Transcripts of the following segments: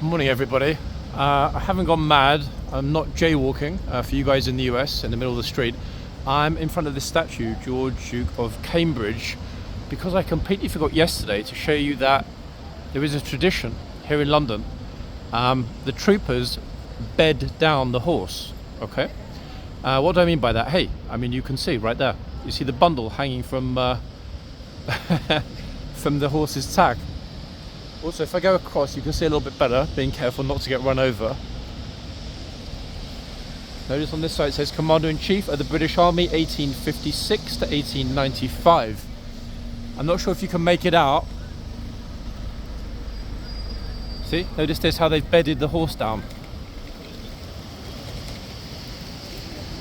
Morning everybody. I haven't gone mad. I'm not jaywalking for you guys in the US in the middle of the street. I'm in front of this statue, George Duke of Cambridge, because I completely forgot yesterday to show you that there is a tradition here in London. The troopers bed down the horse, okay? What do I mean by that? Hey, I mean you can see right there. You see the bundle hanging from from the horse's tack. Also, if I go across, you can see a little bit better, being careful not to get run over. Notice on this side it says Commander-in-Chief of the British Army 1856 to 1895. I'm not sure if you can make it out. See, notice this, how they've bedded the horse down.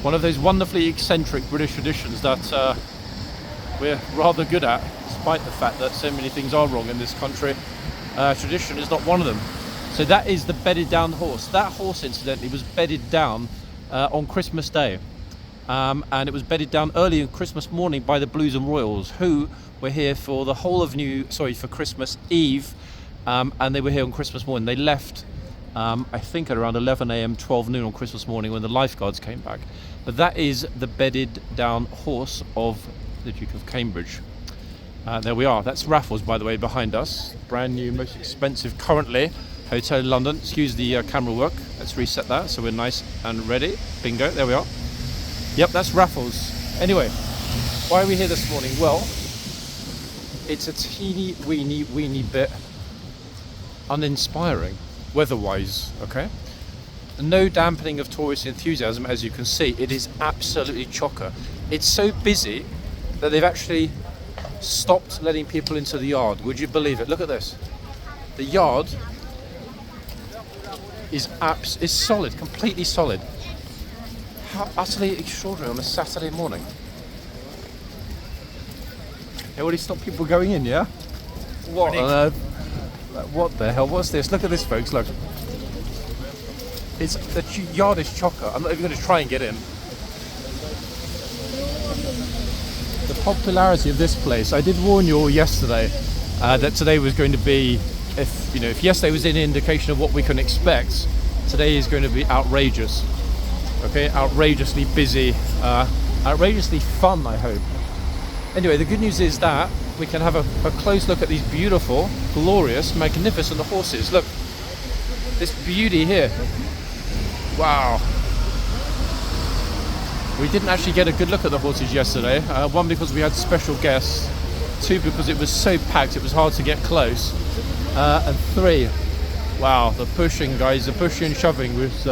One of those wonderfully eccentric British traditions that we're rather good at, despite the fact that so many things are wrong in this country. Tradition is not one of them. So that is the bedded down horse. That horse, incidentally, was bedded down on Christmas Day. And it was bedded down early on Christmas morning by the Blues and Royals, who were here for the whole of for Christmas Eve. And they were here on Christmas morning. They left, I think, at around 11 a.m., 12 noon on Christmas morning when the lifeguards came back. But that is the bedded down horse of the Duke of Cambridge. There we are. That's Raffles, by the way, behind us. Brand new, most expensive currently hotel in London. Excuse the camera work. Let's reset that so we're nice and ready. Bingo. There we are. Yep, that's Raffles. Anyway, why are we here this morning? Well, it's a teeny weeny bit uninspiring weather-wise. Okay. No dampening of tourist enthusiasm, as you can see. It is absolutely chocker. It's so busy that they've actually stopped letting people into the yard. Would you believe it? Look at this. The yard is solid, completely solid. How utterly extraordinary on a Saturday morning. They already stopped people going in, yeah? What on earth? What the hell? What's this? Look at this, folks. Look. The yard is chocker. I'm not even going to try and get in. The popularity of this place. I did warn you all yesterday that today was going to be, if yesterday was any indication of what we can expect, today is going to be outrageous. Okay, outrageously busy, outrageously fun, I hope. Anyway, the good news is that we can have a close look at these beautiful, glorious, magnificent horses. Look, this beauty here. Wow. We didn't actually get a good look at the horses yesterday. One, because we had special guests. Two, because it was so packed it was hard to get close. And three, wow, the pushing, guys, the pushing and shoving was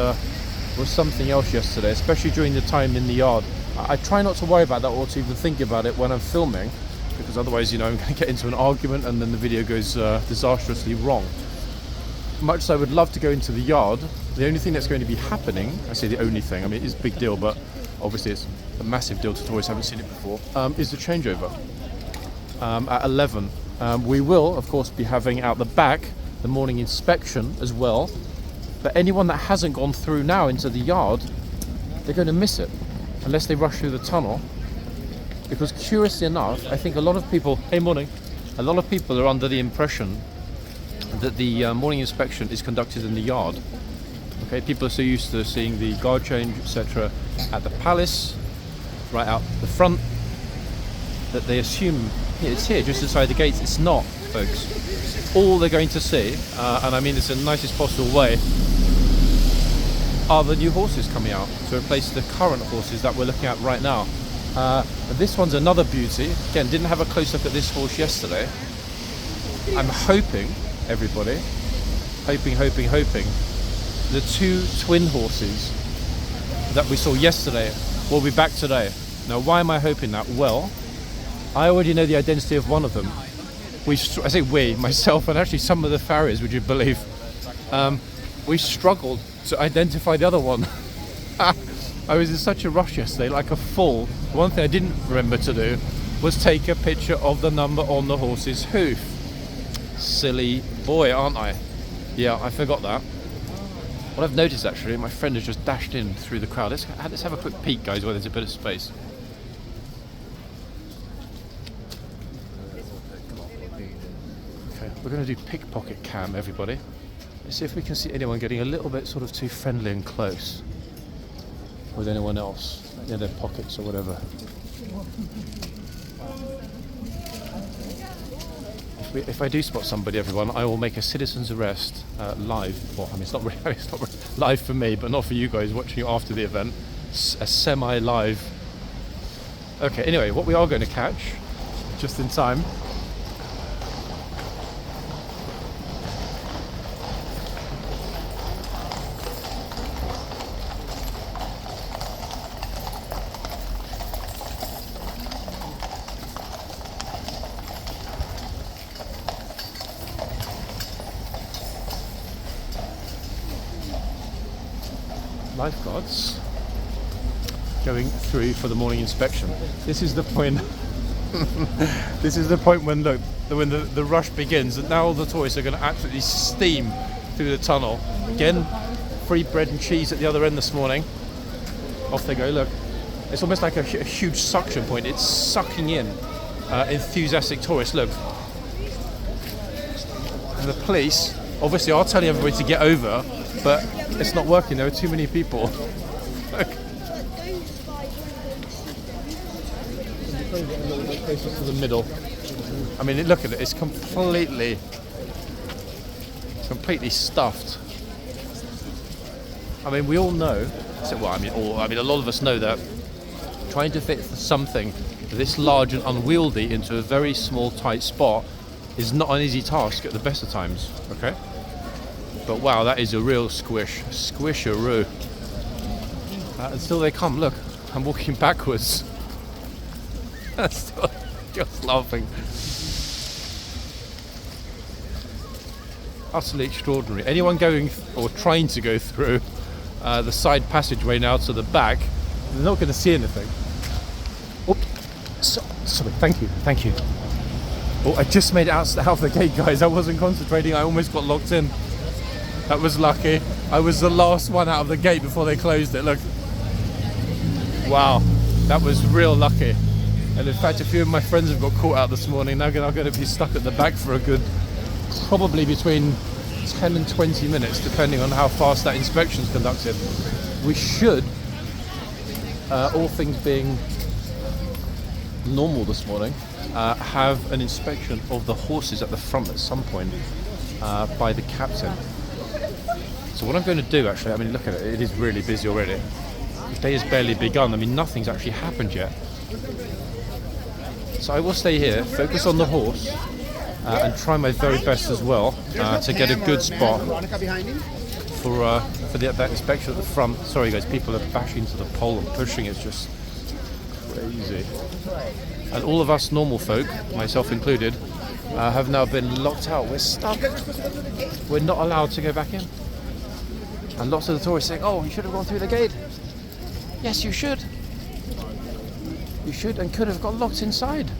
something else yesterday, especially during the time in the yard. I try not to worry about that or to even think about it when I'm filming, because otherwise, I'm going to get into an argument and then the video goes disastrously wrong. Much as I would love to go into the yard, the only thing that's going to be happening, I say the only thing, I mean, it's a big deal, but obviously it's a massive deal to tourists who haven't seen it before, is the changeover at 11. We will, of course, be having out the back the morning inspection as well, but anyone that hasn't gone through now into the yard, they're going to miss it unless they rush through the tunnel, because curiously enough, I think a lot of people, a lot of people are under the impression that the morning inspection is conducted in the yard. Okay, people are so used to seeing the guard change, etc., at the palace, right out the front, that they assume it's here, just inside the gates. It's not, folks. All they're going to see, and I mean this in the nicest possible way, are the new horses coming out to replace the current horses that we're looking at right now. This one's another beauty. Again, didn't have a close look at this horse yesterday. I'm hoping, everybody, hoping, the two twin horses that we saw yesterday will be back today. Now, why am I hoping that? Well, I already know the identity of one of them. I say we, myself, and actually some of the farriers, would you believe? We struggled to identify the other one. I was in such a rush yesterday, like a fool. One thing I didn't remember to do was take a picture of the number on the horse's hoof. Silly boy, aren't I? Yeah, I forgot that. What I've noticed, actually, my friend has just dashed in through the crowd. Let's have a quick peek, guys, where there's a bit of space. Okay, we're going to do pickpocket cam, everybody. Let's see if we can see anyone getting a little bit sort of too friendly and close with anyone else in their pockets or whatever. If I do spot somebody, everyone, I will make a citizen's arrest live. Well, I mean, it's not live for me, but not for you guys watching it after the event. A semi-live. Okay, anyway, what we are going to catch, just in time. Lifeguards going through for the morning inspection. This is the point. This is the point when the rush begins, and now all the tourists are going to absolutely steam through the tunnel. Again, free bread and cheese at the other end this morning. Off they go. Look, it's almost like a huge suction point. It's sucking in enthusiastic tourists. Look, and the police obviously are telling everybody to get over, but it's not working. There are too many people. Look. Closer to the middle. I mean, look at it. It's completely stuffed. I mean, we all know. A lot of us know that trying to fit something this large and unwieldy into a very small, tight spot is not an easy task at the best of times. Okay. But wow, that is a real squisharoo. Until they come, look, I'm walking backwards. Still just laughing. Utterly extraordinary. Anyone going or trying to go through the side passageway now to the back, they're not going to see anything. Oops. Sorry, thank you. Oh, I just made it out of the gate, guys. I wasn't concentrating. I almost got locked in. That was lucky. I was the last one out of the gate before they closed it. Look. Wow. That was real lucky. And in fact, a few of my friends have got caught out this morning. Now I'm going to be stuck at the back for a good, probably between 10 and 20 minutes, depending on how fast that inspection's conducted. We should, all things being normal this morning, have an inspection of the horses at the front at some point by the captain. So what I'm going to do, actually, I mean, look at it. It is really busy already. The day has barely begun. I mean, nothing's actually happened yet. So I will stay here, focus on the horse, and try my very best as well to get a good spot for that inspection at the front. Sorry guys, people are bashing into the pole and pushing. It's just crazy. And all of us normal folk, myself included, have now been locked out. We're stuck. We're not allowed to go back in. And lots of the tourists saying, "Oh, you should have gone through the gate." Yes, you should. You should and could have got locked inside.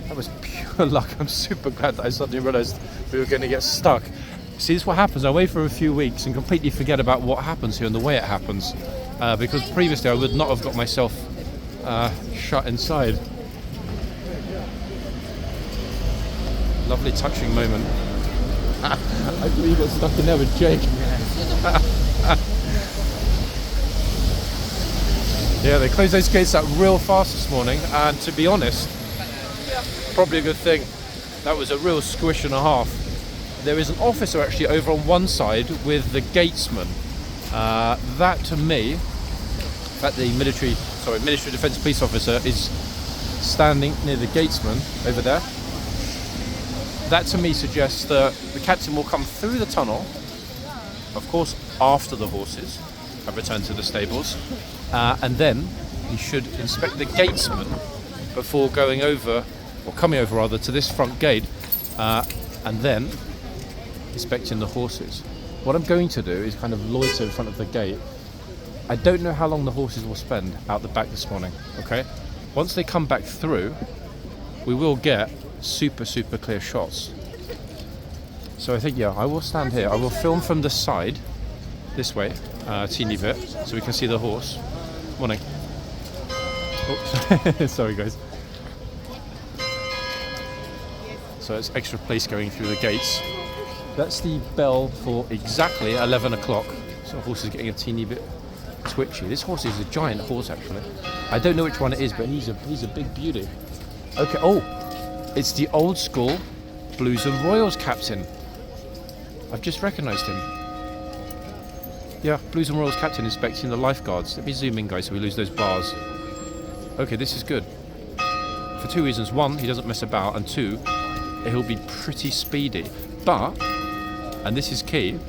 That was pure luck. I'm super glad that I suddenly realised we were going to get stuck. See, this is what happens. I wait for a few weeks and completely forget about what happens here and the way it happens. Because previously I would not have got myself shut inside. Lovely touching moment. I thought you got stuck in there with Jake. Yeah, they closed those gates up real fast this morning, and to be honest, probably a good thing. That was a real squish and a half. There is an officer actually over on one side with the gatesman. That to me, that the Ministry of Defence police officer is standing near the gatesman over there. That to me suggests that the captain will come through the tunnel, of course after the horses have returned to the stables, and then he should inspect the gatesman before going over, or coming over rather, to this front gate, and then inspecting the horses. What I'm going to do is kind of loiter in front of the gate. I don't know how long the horses will spend out the back this morning, okay? Once they come back through, we will get super clear shots. So I think, yeah, I will stand here. I will film from the side, this way, a teeny bit, so we can see the horse. Morning. Oops. Sorry guys. So it's extra police going through the gates. That's the bell for exactly 11 o'clock. So the horse is getting a teeny bit twitchy. This horse is a giant horse, actually. I don't know which one it is, but he's a big beauty. Okay, oh, it's the old school Blues and Royals captain. I've just recognised him. Yeah, Blues and Royals captain inspecting the lifeguards. Let me zoom in, guys, so we lose those bars. Okay, this is good. For two reasons. One, he doesn't mess about, and two, he'll be pretty speedy. But, and this is key,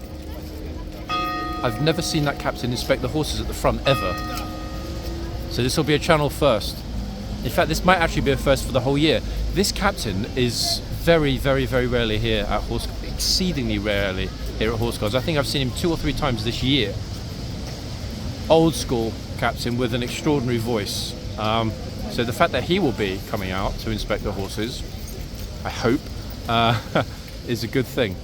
I've never seen that captain inspect the horses at the front ever. So this will be a channel first. In fact, this might actually be a first for the whole year. This captain is very, very, very rarely here at exceedingly rarely here at Horseguards. I think I've seen him 2 or 3 times this year. Old school captain with an extraordinary voice. So the fact that he will be coming out to inspect the horses, I hope, is a good thing.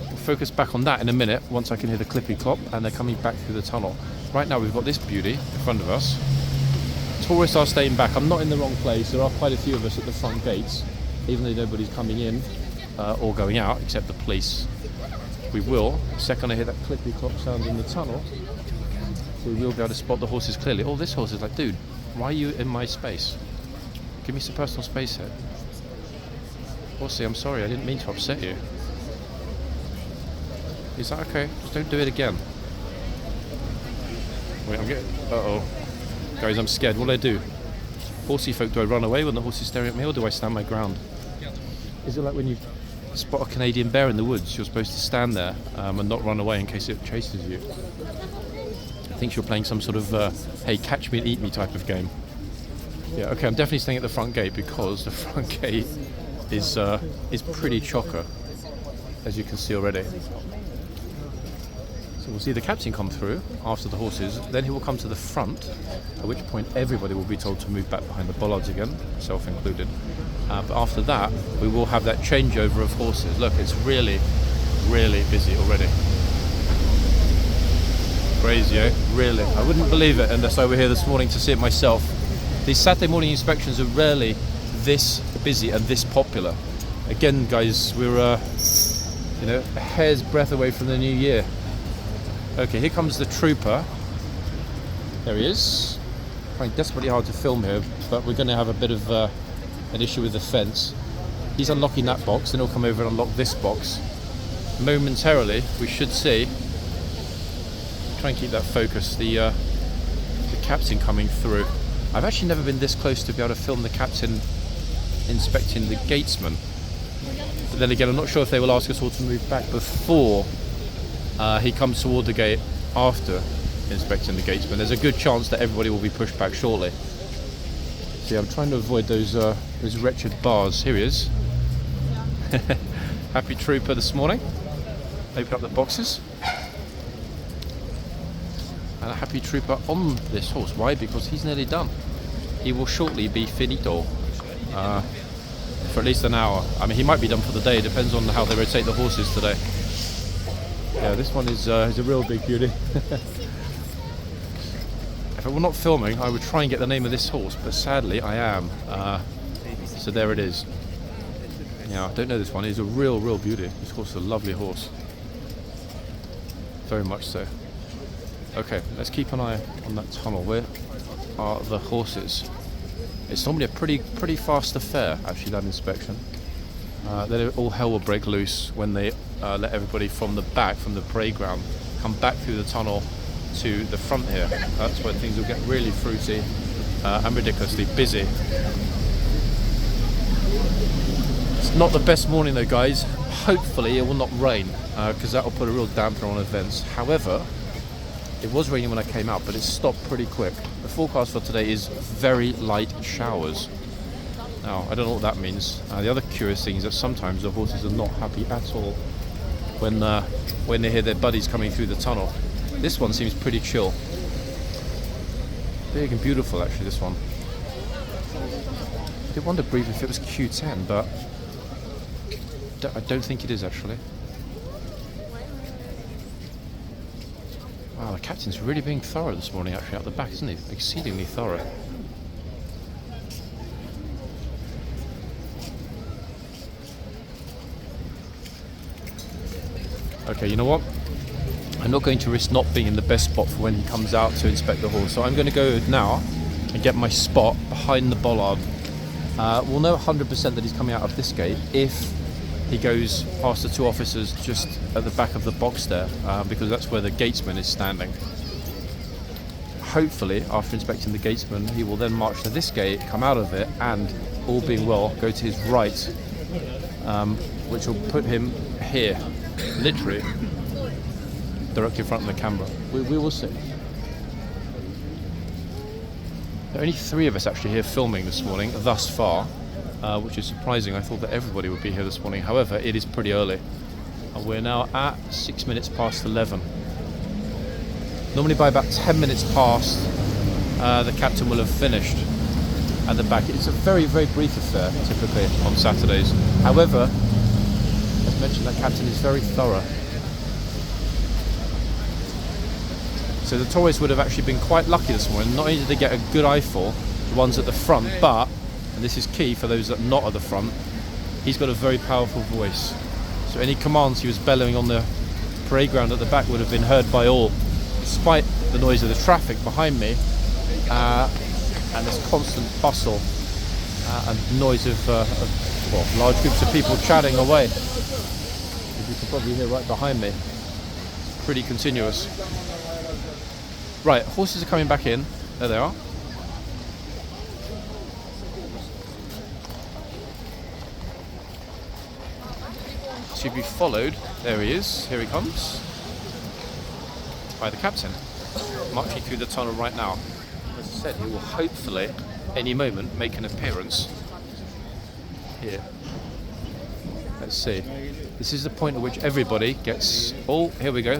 We'll focus back on that in a minute once I can hear the clippy clop and they're coming back through the tunnel. Right now we've got this beauty in front of us. Tourists are staying back. I'm not in the wrong place. There are quite a few of us at the front gates, even though nobody's coming in or going out except the police. We will, the second I hear that clippy clop sound in the tunnel, we will be able to spot the horses clearly. Oh, this horse is like, dude, why are you in my space? Give me some personal space here. Horsey, I'm sorry, I didn't mean to upset you. Is that okay? Just don't do it again. Wait, I'm getting... Uh-oh. Guys, I'm scared. What do I do? Horsey folk, do I run away when the horse is staring at me, or do I stand my ground? Is it like when you spot a Canadian bear in the woods, you're supposed to stand there and not run away in case it chases you? I think you're playing some sort of, hey, catch me and eat me type of game. Yeah, okay, I'm definitely staying at the front gate because the front gate is pretty chocker, as you can see already. So we'll see the captain come through after the horses, then he will come to the front, at which point everybody will be told to move back behind the bollards again, self included. But after that, we will have that changeover of horses. Look, it's really, really busy already. Crazy, eh? Really. I wouldn't believe it unless I were here this morning to see it myself. These Saturday morning inspections are rarely this busy and this popular. Again, guys, we're a hair's breadth away from the new year. Okay, here comes the trooper. There he is. Trying desperately hard to film here, but we're going to have a bit of an issue with the fence. He's unlocking that box, then he'll come over and unlock this box. Momentarily, we should see. Try and keep that focus. The captain coming through. I've actually never been this close to be able to film the captain inspecting the gatesman. But then again, I'm not sure if they will ask us all to move back before he comes toward the gate after inspecting the gatesman. There's a good chance that everybody will be pushed back shortly. See, I'm trying to avoid those wretched bars. Here he is. Happy trooper this morning. Open up the boxes. And a happy trooper on this horse. Why? Because he's nearly done. He will shortly be finito. For at least an hour. I mean, he might be done for the day. It depends on how they rotate the horses today. Yeah, this one is a real big beauty. If I were not filming, I would try and get the name of this horse, but sadly I am. So there it is. Yeah, I don't know this one. He's a real beauty. This horse is a lovely horse. Very much so. Okay, let's keep an eye on that tunnel. Where are the horses? It's normally a pretty fast affair, actually, that inspection. Then all hell will break loose when they let everybody from the back, from the parade ground, come back through the tunnel to the front here. That's when things will get really fruity and ridiculously busy. It's not the best morning though, guys. Hopefully it will not rain, because that will put a real damper on events. However, it was raining when I came out, but it stopped pretty quick. The forecast for today is very light showers. Now, I don't know what that means. The other curious thing is that sometimes the horses are not happy at all when they hear their buddies coming through the tunnel. This one seems pretty chill. Big and beautiful, actually, this one. I did wonder briefly if it was Q10, but I don't think it is, actually. Wow, the captain's really being thorough this morning, actually, out the back, isn't he? Exceedingly thorough. Okay, you know what? I'm not going to risk not being in the best spot for when he comes out to inspect the horse. So I'm going to go now and get my spot behind the bollard. We'll know 100% that he's coming out of this gate if he goes past the two officers just at the back of the box there, because that's where the gatesman is standing. Hopefully, after inspecting the gatesman, he will then march to this gate, come out of it, and, all being well, go to his right, which will put him here, literally, directly in front of the camera. We will see. There are only 3 of us actually here filming this morning, thus far, which is surprising. I thought that everybody would be here this morning. However, it is pretty early. We're now at 6 minutes past 11. Normally by about 10 minutes past, the captain will have finished at the back. It's a very, very brief affair, typically, on Saturdays. However, as mentioned, that captain is very thorough. So the tourists would have actually been quite lucky this morning. Not only did they get a good eyeful, the ones at the front, but, and this is key for those that are not at the front, he's got a very powerful voice. So any commands he was bellowing on the parade ground at the back would have been heard by all, despite the noise of the traffic behind me, and this constant bustle and noise of large groups of people chatting away. As you can probably hear right behind me. It's pretty continuous. Right, horses are coming back in. There they are. To be followed, there he is, here he comes, by the captain, marching through the tunnel right now. As I said, he will hopefully, any moment, make an appearance here. Let's see. This is the point at which everybody gets... Oh, here we go.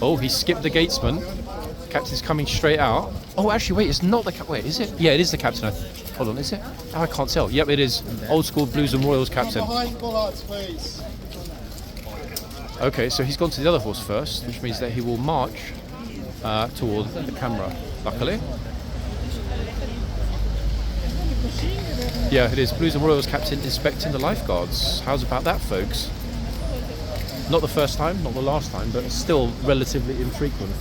Oh, he skipped the gatesman. Captain's coming straight out. Oh, actually, wait, it's not the captain. Wait, is it? Yeah, it is the captain. Hold on, is it? Oh, I can't tell. Yep, it is. Old school Blues and Royals captain. Behind bollards, please. Okay, so he's gone to the other horse first, which means that he will march toward the camera, luckily. Yeah, it is. Blues and Royals captain inspecting the lifeguards. How's about that, folks? Not the first time, not the last time, but still relatively infrequent.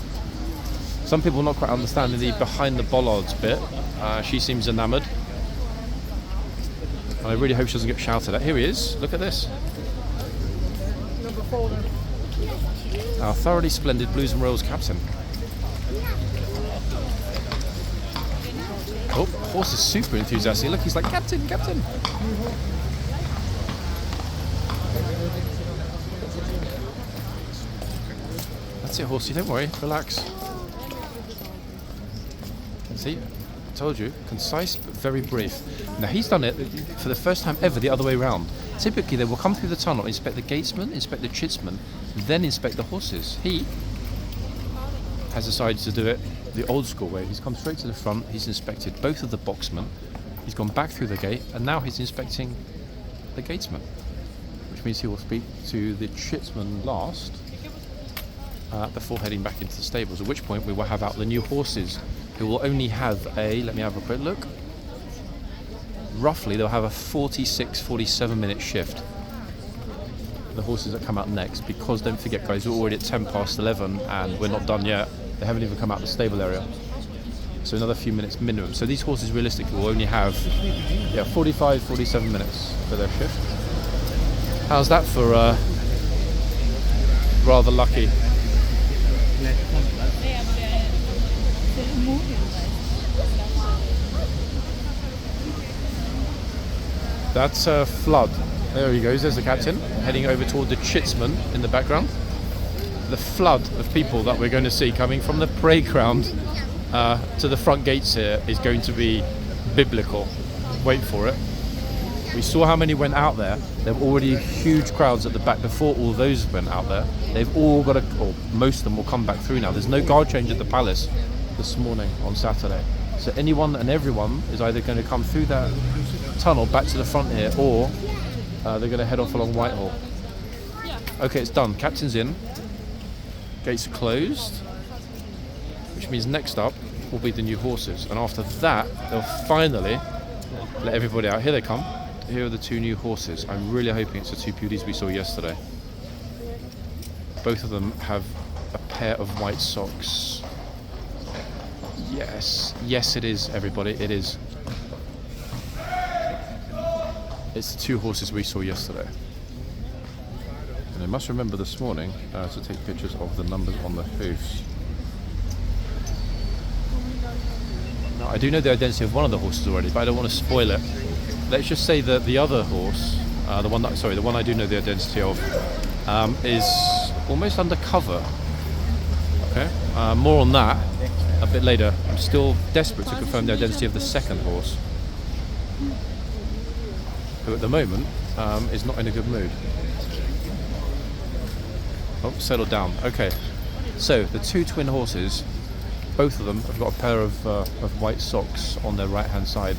Some people not quite understanding the behind the bollards bit. She seems enamoured. And I really hope she doesn't get shouted at. Here he is. Look at this. Our thoroughly splendid Blues and Royals captain. Oh, the horse is super enthusiastic. Look, he's like, Captain, Captain. That's it, horsey, don't worry, relax. See, I told you, concise but very brief. Now he's done it for the first time ever the other way round. Typically they will come through the tunnel, inspect the gatesman, inspect the chitsman, then inspect the horses. He has decided to do it the old school way. He's come straight to the front, he's inspected both of the boxmen, he's gone back through the gate, and now he's inspecting the gatesman, which means he will speak to the chitsman last before heading back into the stables, at which point we will have out the new horses, who will only have a, let me have a quick look, roughly they'll have a 46-47 minute shift, the horses that come out next, because don't forget guys, we're already at 10 past 11 and we're not done yet. They haven't even come out of the stable area, so another few minutes minimum. So these horses realistically will only have 45-47 minutes for their shift. How's that for rather lucky? That's a flood. There he goes, there's the captain, heading over toward the chitsman in the background. The flood of people that we're going to see coming from the parade ground to the front gates here is going to be biblical. Wait for it. We saw how many went out there. There were already huge crowds at the back before all those went out there. They've all got or most of them will come back through now. There's no guard change at the palace this morning on Saturday. So anyone and everyone is either going to come through that tunnel back to the front here, or they're going to head off along Whitehall. Okay, it's done. Captain's in. Gates are closed, which means next up will be the new horses, and after that they'll finally let everybody out. Here they come. Here are the two new horses. I'm really hoping it's the two beauties we saw yesterday. both of them have a pair of white socks. Yes, it is, everybody, it is. It's the two horses we saw yesterday. And I must remember this morning to take pictures of the numbers on the hoofs. Now, I do know the identity of one of the horses already, but I don't want to spoil it. Let's just say that the other horse, the one I do know the identity of, is almost undercover. Okay, more on that a bit later. I'm still desperate to confirm the identity of the second horse, who at the moment is not in a good mood. Oh, settle down. Okay, so the two twin horses, both of them have got a pair of white socks on their right hand side.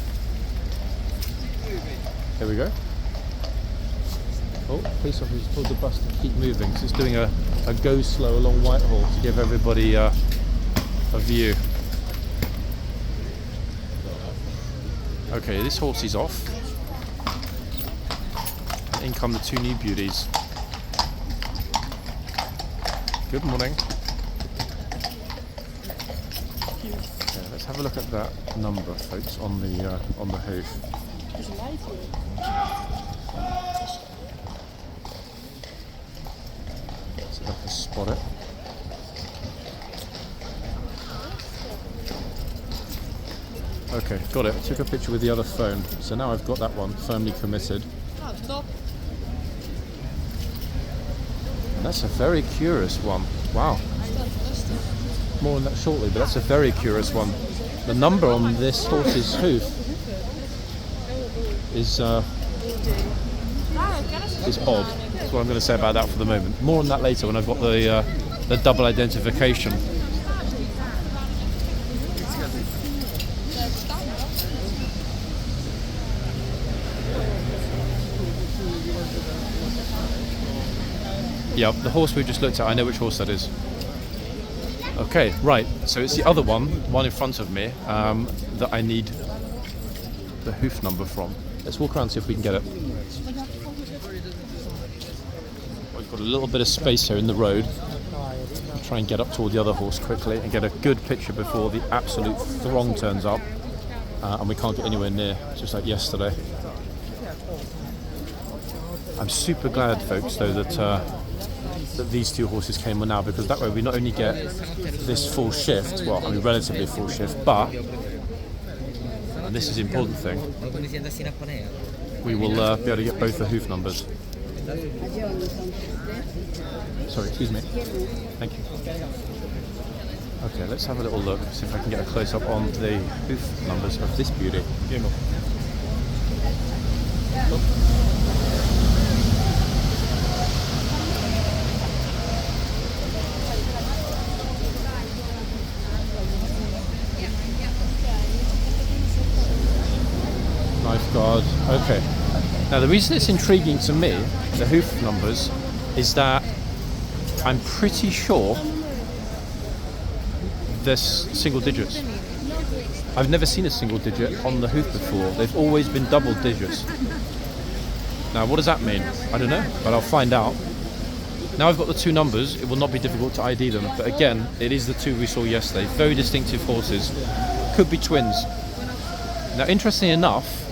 Here we go. Oh, police officer told the bus to keep moving, so it's doing a go slow along Whitehall to give everybody a view. Okay, this horse is off. In come the two new beauties. Good morning. Okay, let's have a look at that number, folks, on the hoof. See if I can spot it. Okay, got it. I took a picture with the other phone, so now I've got that one firmly committed. That's a very curious one. Wow. More on that shortly, but that's a very curious one. The number on this horse's hoof is odd. That's what I'm going to say about that for the moment. More on that later when I've got the double identification. Yeah, the horse we just looked at, I know which horse that is. Okay, right, so it's the other one in front of me, that I need the hoof number from. Let's walk around and see if we can get it. We've got a little bit of space here in the road. I'll try and get up toward the other horse quickly and get a good picture before the absolute throng turns up and we can't get anywhere near, just like yesterday. I'm super glad, folks, though, that these two horses came on now, because that way we not only get this full shift, well, I mean relatively full shift, but, and this is the important thing, we will be able to get both the hoof numbers. Sorry, excuse me. Thank you. Okay, let's have a little look, see if I can get a close-up on the hoof numbers of this beauty. Lifeguard. Okay. Now the reason it's intriguing to me, the hoof numbers, is that I'm pretty sure there's single digits. I've never seen a single digit on the hoof before. They've always been double digits. Now what does that mean? I don't know, but I'll find out. Now I've got the two numbers, it will not be difficult to ID them, but again, it is the two we saw yesterday. Very distinctive horses. Could be twins. Now interestingly enough,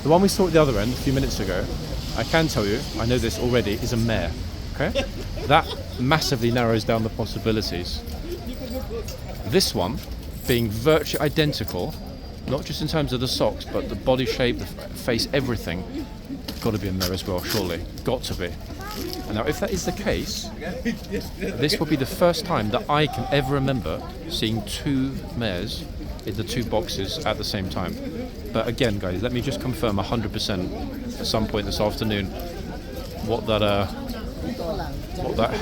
the one we saw at the other end a few minutes ago, I can tell you, I know this already, is a mare. Okay? That massively narrows down the possibilities. This one, being virtually identical, not just in terms of the socks, but the body shape, the face, everything, got to be a mare as well, surely. Got to be. And now, if that is the case, this will be the first time that I can ever remember seeing two mares in the two boxes at the same time. But again, guys, let me just confirm 100% at some point this afternoon what that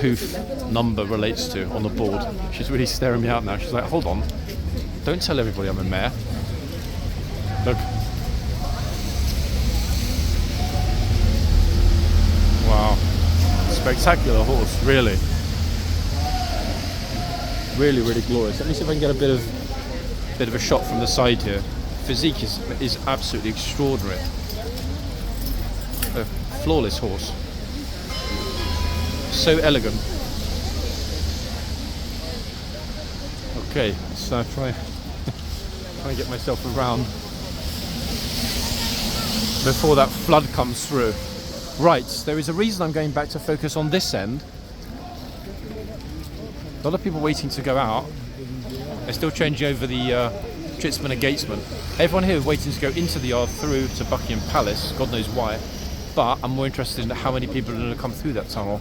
hoof number relates to on the board. She's really staring me out now. She's like, hold on, don't tell everybody I'm a mare. Look. Wow. Spectacular horse, really. Really, really glorious. Let me see if I can get a bit of a shot from the side here. Physique is absolutely extraordinary. A flawless horse. So elegant. Okay, so try and get myself around before that flood comes through. Right, there is a reason I'm going back to focus on this end. A lot of people waiting to go out. They're still changing over the Tritsman and Gatesman. Everyone here is waiting to go into the yard through to Buckingham Palace, God knows why. But I'm more interested in how many people are going to come through that tunnel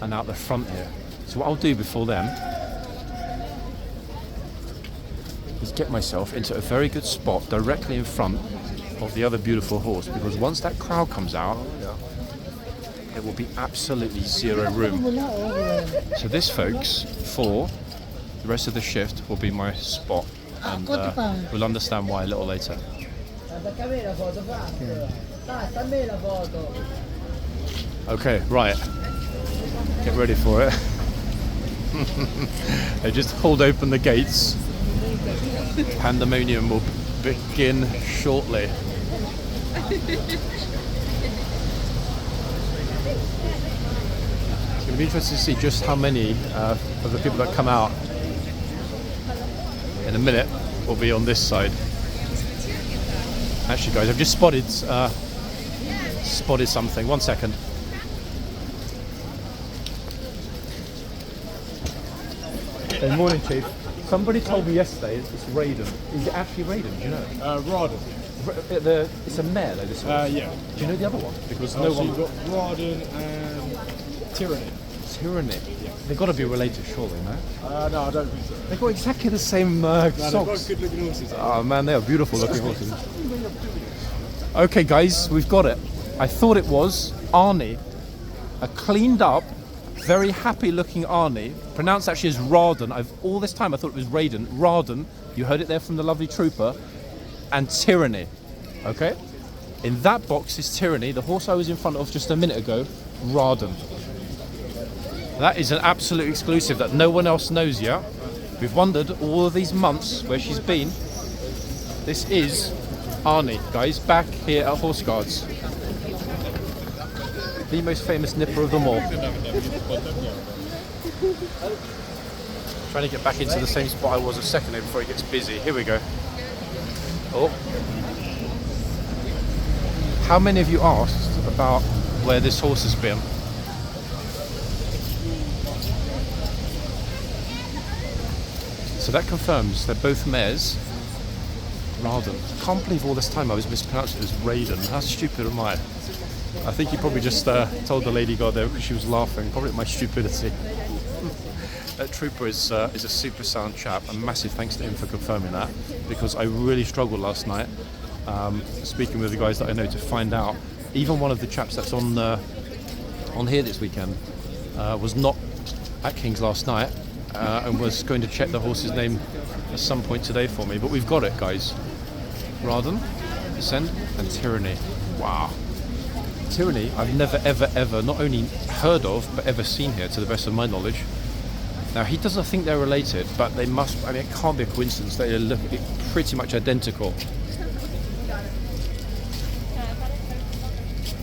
and out the front here. So what I'll do before then is get myself into a very good spot directly in front of the other beautiful horse, because once that crowd comes out, there will be absolutely zero room. So this, folks, for the rest of the shift will be my spot, and we'll understand why a little later. Okay, right. Get ready for it. They just hold open the gates. Pandemonium will begin shortly. It's going to be interesting to see just how many of the people that come out in a minute will be on this side. Actually, guys, I've just spotted something. 1 second. Good morning, Chief. Somebody told me yesterday it's Raiden. Is it actually Raiden? Do you know? Rawdon. It's a mare, though, this one. Yeah. Do you know the other one? Because no one. You've got Rawdon and Tyranny. Tyranny? Yeah. They've got to be related, surely, no? No, I don't think so. They've got exactly the same socks. They've got good-looking horses. Oh, man, they are beautiful-looking horses. Okay, guys, we've got it. I thought it was ARNIE, a cleaned-up, very happy-looking ARNIE, pronounced actually as Rawdon. All this time I thought it was Raiden. Rawdon, you heard it there from the lovely trooper, and Tyranny. Okay? In that box is Tyranny, the horse I was in front of just a minute ago, Rawdon. That is an absolute exclusive that no one else knows yet. We've wondered all of these months where she's been. This is ARNIE, guys, back here at Horseguards. The most famous nipper of them all. Trying to get back into the same spot I was a second ago before it gets busy. Here we go. Oh. How many of you asked about where this horse has been? So that confirms they're both mares. Rawdon. I can't believe all this time I was mispronouncing it as Raiden. How stupid am I? I think he probably just told the lady god there because she was laughing, probably at my stupidity. That trooper is a super sound chap, and massive thanks to him for confirming that, because I really struggled last night speaking with the guys that I know to find out. Even one of the chaps that's on here this weekend was not at King's last night and was going to check the horse's name at some point today for me, but we've got it, guys. Rawdon, Descent, and Tyranny. Wow. Tyranny, I've never, ever, ever not only heard of, but ever seen here, to the best of my knowledge. Now, he doesn't think they're related, but they must, I mean, it can't be a coincidence. They look pretty much identical.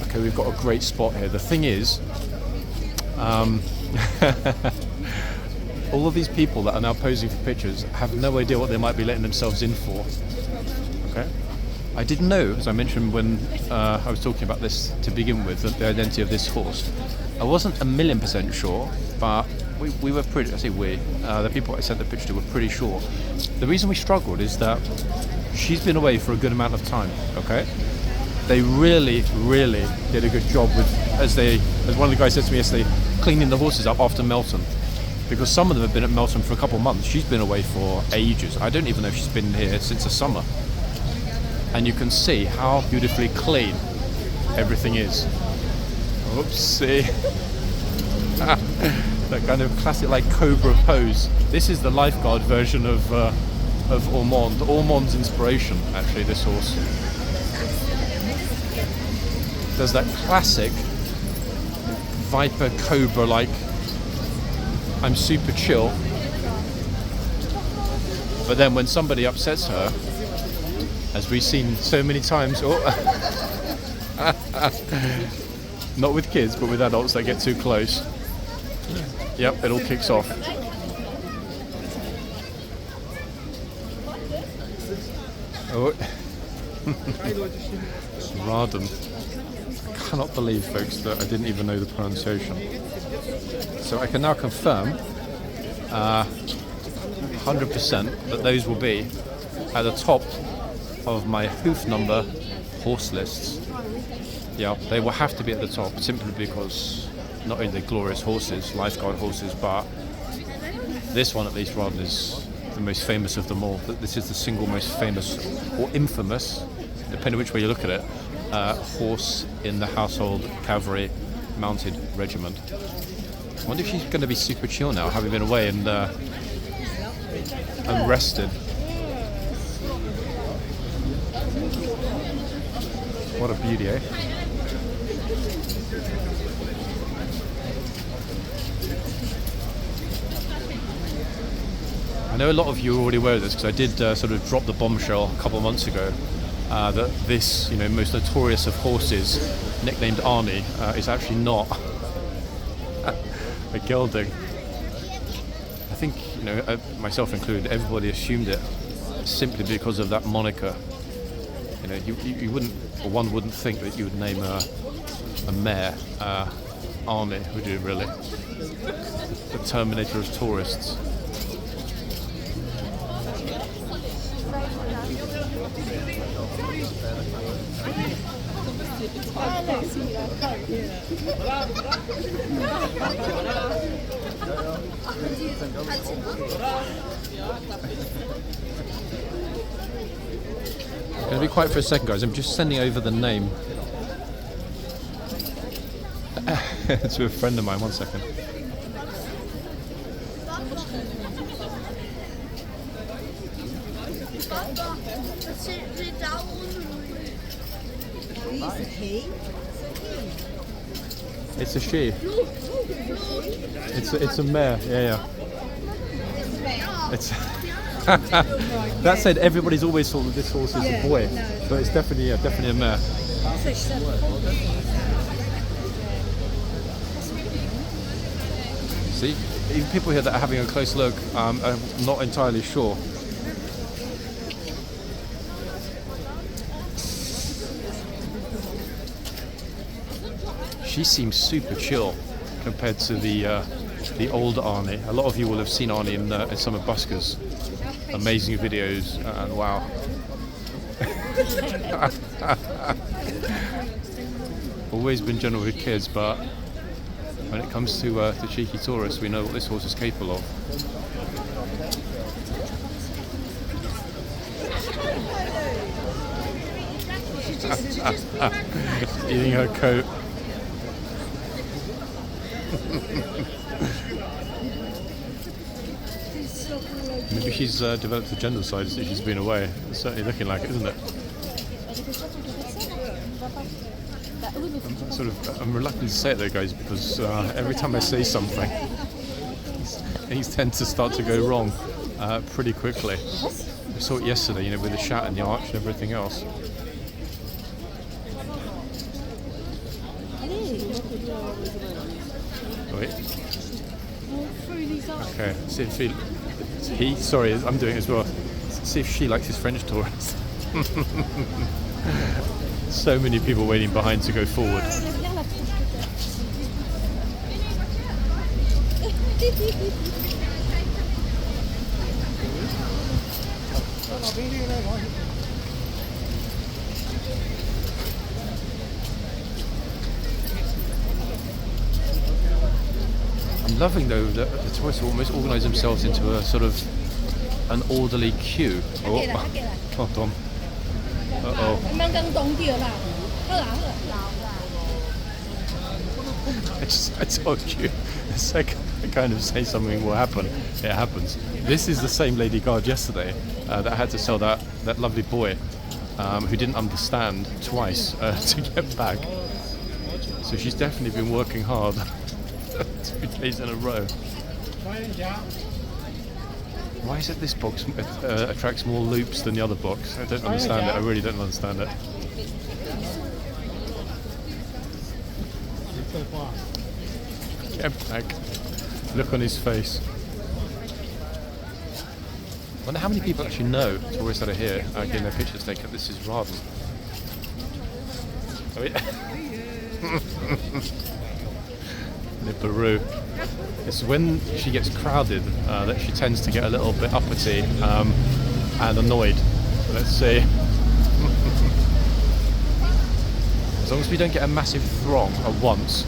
Okay, we've got a great spot here. The thing is, all of these people that are now posing for pictures have no idea what they might be letting themselves in for. Okay? I didn't know, as I mentioned when I was talking about this to begin with, the identity of this horse. I wasn't 1,000,000% sure, but we were pretty, I say we, the people I sent the picture to were pretty sure. The reason we struggled is that she's been away for a good amount of time, okay? They really, really did a good job with, as one of the guys said to me yesterday, cleaning the horses up after Melton. Because some of them have been at Melton for a couple of months. She's been away for ages. I don't even know if she's been here since the summer. And you can see how beautifully clean everything is. Oopsie. That kind of classic like cobra pose. This is the lifeguard version of Ormond. Ormond's inspiration, actually, this horse. There's that classic viper cobra like I'm super chill, but then when somebody upsets her, as we've seen so many times, not with kids but with adults that get too close, Yep, it all kicks off. Oh, Raden. I cannot believe, folks, that I didn't even know the pronunciation. So I can now confirm 100% that those will be at the top of my hoof number horse lists. Yeah, they will have to be at the top simply because not only they're glorious horses, lifeguard horses, but this one at least rather is the most famous of them all. This is the single most famous or infamous, depending which way you look at it, horse in the household cavalry mounted regiment. I wonder if she's going to be super chill now, having been away and rested. What a beauty, eh? I know a lot of you are already aware of this because I did sort of drop the bombshell a couple of months ago that this, most notorious of horses, nicknamed ARNIE, is actually not a gelding. I think, myself included, everybody assumed it simply because of that moniker. You wouldn't, or one wouldn't think that you would name a mare ARNIE, would you really? The Terminator of tourists. Going to be quiet for a second, guys. I'm just sending over the name to a friend of mine. 1 second. It's a she. It's a mare. Yeah. It's. That said, everybody's always thought that this horse is a boy, but it's definitely a mare. See, even people here that are having a close look are not entirely sure. She seems super chill compared to the old ARNIE. A lot of you will have seen ARNIE in some of Busker's amazing videos, and wow. Always been gentle with kids, but when it comes to cheeky tourists, we know what this horse is capable of. Eating her coat. Maybe she's developed the gender side since she's been away. It's certainly looking like it, isn't it? I'm reluctant to say it though, guys, because every time I say something, things tend to start to go wrong pretty quickly. We saw it yesterday, with the shout and the arch and everything else. Wait. Okay, see if sorry, I'm doing it as well. See if she likes his French tourists. So many people waiting behind to go forward. I'm loving though that the tourists almost organise themselves into a sort of an orderly queue. Oh, hold on. Uh-oh. I told you, the second I kind of say something will happen, it happens. This is the same lady guard yesterday that had to sell that lovely boy who didn't understand twice to get back. So she's definitely been working hard 2 days in a row. Why is it this box attracts more loops than the other box? I don't understand it. I really don't understand it. Get back. Look on his face. I wonder how many people actually know tourists that are here getting their pictures taken. This is Raden. Oh, yeah. The Peru. It's when she gets crowded that she tends to get a little bit uppity and annoyed. Let's see. As long as we don't get a massive throng at once,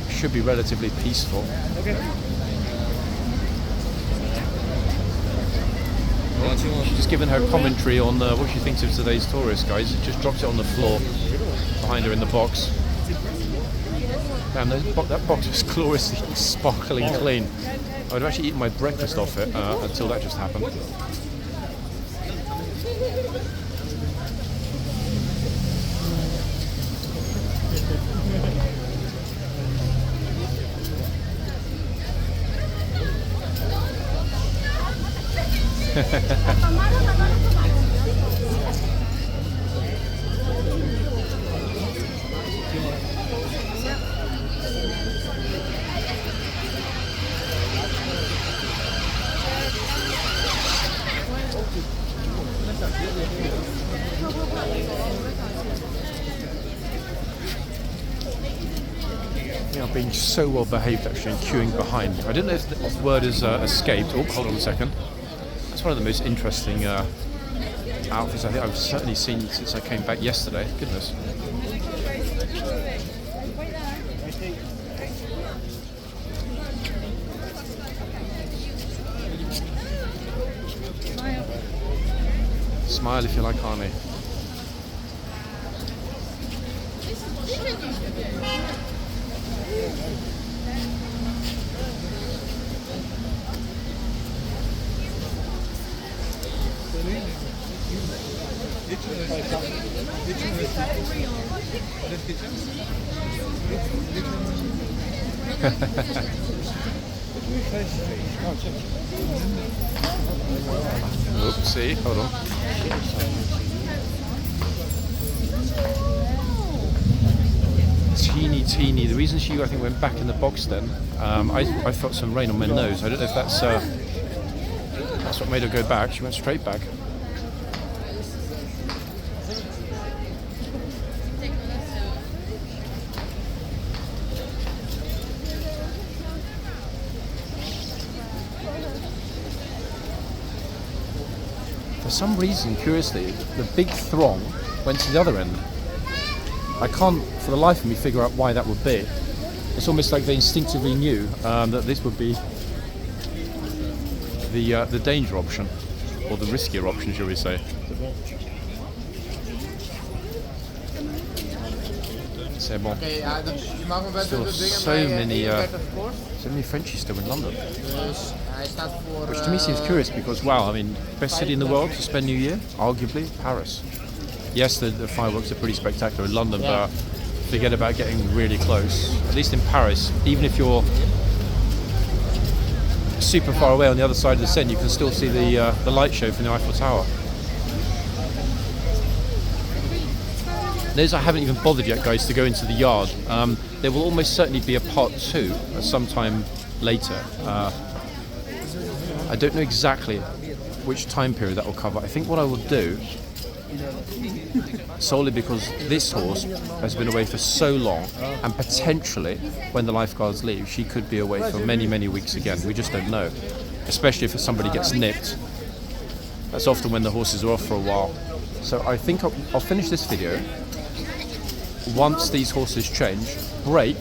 it should be relatively peaceful. Okay. She's just given her commentary on what she thinks of today's tourists, guys. Just dropped it on the floor behind her in the box. Damn, that box was gloriously sparkling clean. I would have actually eaten my breakfast off it until that just happened. Yeah, being so well behaved actually and queuing behind. I didn't know if the word has escaped. Oh, hold on a second. That's one of the most interesting outfits I think I've certainly seen since I came back yesterday. Goodness. Smile if you like, Arnie. Oopsie, hold on. Teeny. The reason she, I think, went back in the box then, I felt some rain on my nose. I don't know if that's what made her go back. She went straight back. For some reason, curiously, the big throng went to the other end. I can't, for the life of me, figure out why that would be. It's almost like they instinctively knew that this would be the danger option, or the riskier option, shall we say. C'est bon. Still so many Frenchies still in London. Which to me seems curious because, wow, I mean, best city in the world to spend New Year? Arguably, Paris. Yes, the fireworks are pretty spectacular in London, but forget about getting really close. At least in Paris, even if you're super far away on the other side of the Seine, you can still see the light show from the Eiffel Tower. Those I haven't even bothered yet, guys, to go into the yard. There will almost certainly be a part 2 at some time later. I don't know exactly which time period that will cover. I think what I will do, solely because this horse has been away for so long, and potentially when the lifeguards leave, she could be away for many, many weeks again. We just don't know, especially if somebody gets nipped. That's often when the horses are off for a while. So I think I'll finish this video once these horses change, break,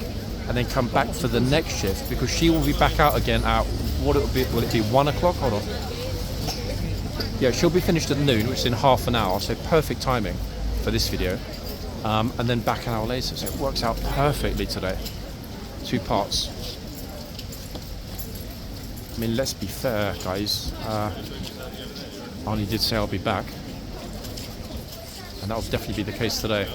and then come back for the next shift, because she will be back out again at, what will it be 1 o'clock? Hold on. Yeah, she'll be finished at noon, which is in half an hour, so perfect timing for this video. And then back an hour later, so it works out perfectly today. 2 parts. I mean, let's be fair, guys. Arnie did say I'll be back, and that will definitely be the case today.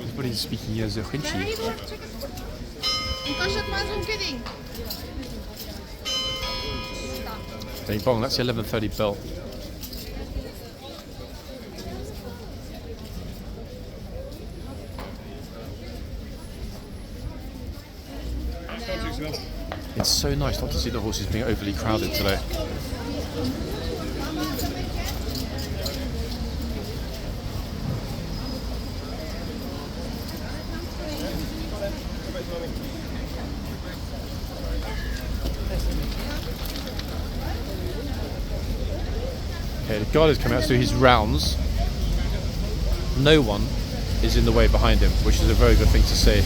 Everybody's speaking as a Frenchy. Dang bong, that's the 11:30 bell. It's so nice not to see the horses being overly crowded today. Okay, the guard is coming out to do his rounds. No one is in the way behind him, which is a very good thing to see.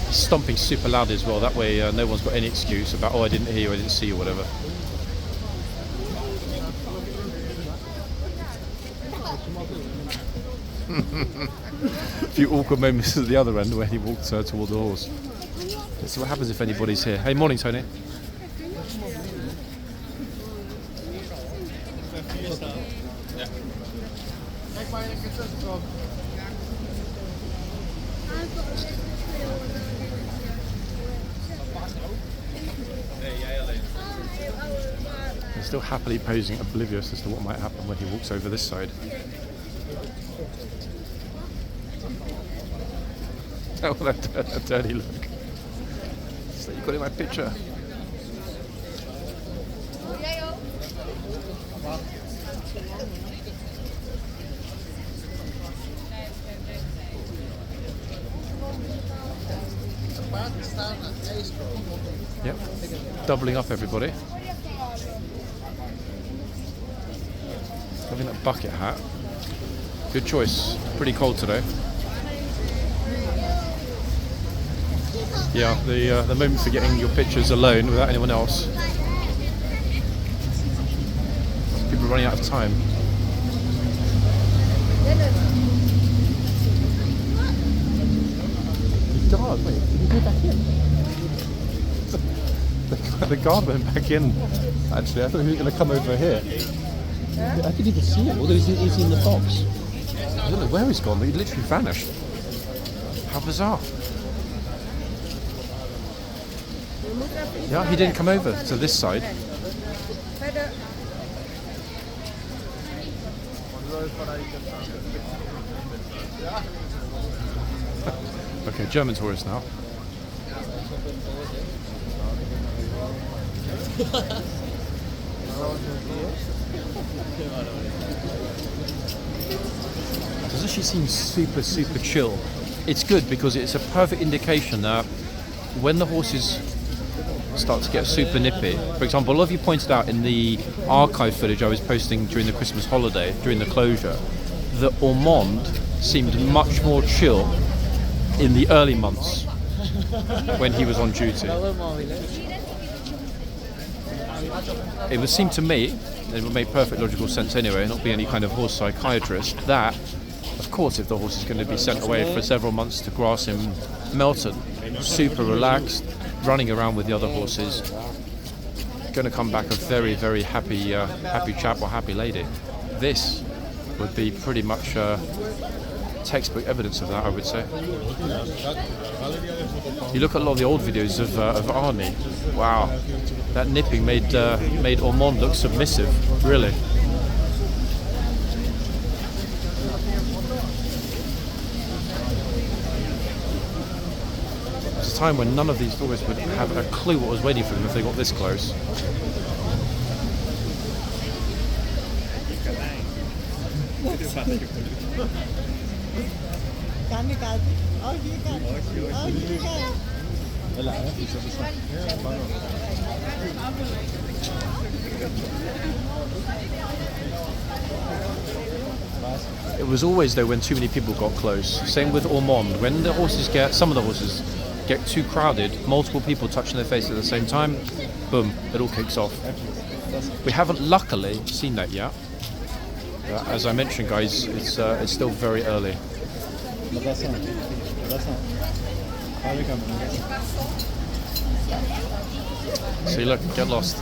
He's stomping super loud as well, that way no one's got any excuse about, oh, I didn't hear you, I didn't see you, whatever. A few awkward moments at the other end where he walked toward the horse. Let's see what happens if anybody's here. Hey, morning, Tony. He's still happily posing, oblivious as to what might happen when he walks over this side. Oh, that dirty look. So you got in my picture. Yep, doubling up everybody. Having that bucket hat. Good choice. Pretty cold today. Yeah, the moment for getting your pictures alone without anyone else. People are running out of time. The guard, wait, did he go back in? The guard went back in. Actually, I thought he was going to come over here. I didn't even see him, although he's in the box. I don't know where he's gone, but he literally vanished. How bizarre. Yeah, he didn't come over to this side. Okay, German tourist now. Doesn't she seem super, super chill? It's good because it's a perfect indication that when the horses start to get super nippy, for example, a lot of you pointed out in the archive footage I was posting during the Christmas holiday, during the closure, that Ormond seemed much more chill in the early months when he was on duty. It would seem to me, it would make perfect logical sense anyway, not be any kind of horse psychiatrist, that of course if the horse is going to be sent away for several months to grass in Melton, super relaxed, running around with the other horses, going to come back a very, very happy happy chap or happy lady. This would be pretty much textbook evidence of that, I would say. You look at a lot of the old videos of ARNIE. Wow, that nipping made Ormond look submissive, really. There's a time when none of these boys would have a clue what was waiting for them if they got this close. It was always though when too many people got close. Same with Ormond. When the horses some of the horses get too crowded, multiple people touching their face at the same time, boom, it all kicks off. We haven't luckily seen that yet. As I mentioned, guys, it's still very early. See, look, get lost.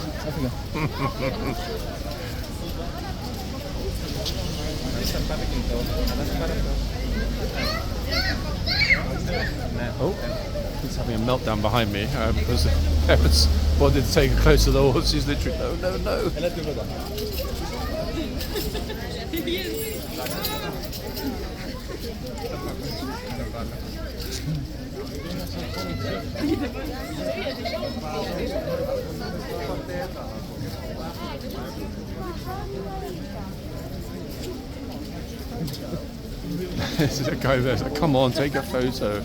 Oh, he's having a meltdown behind me because the parents wanted to take a closer look. He's literally, no, no, no. This is a guy there. Like, come on, take a photo.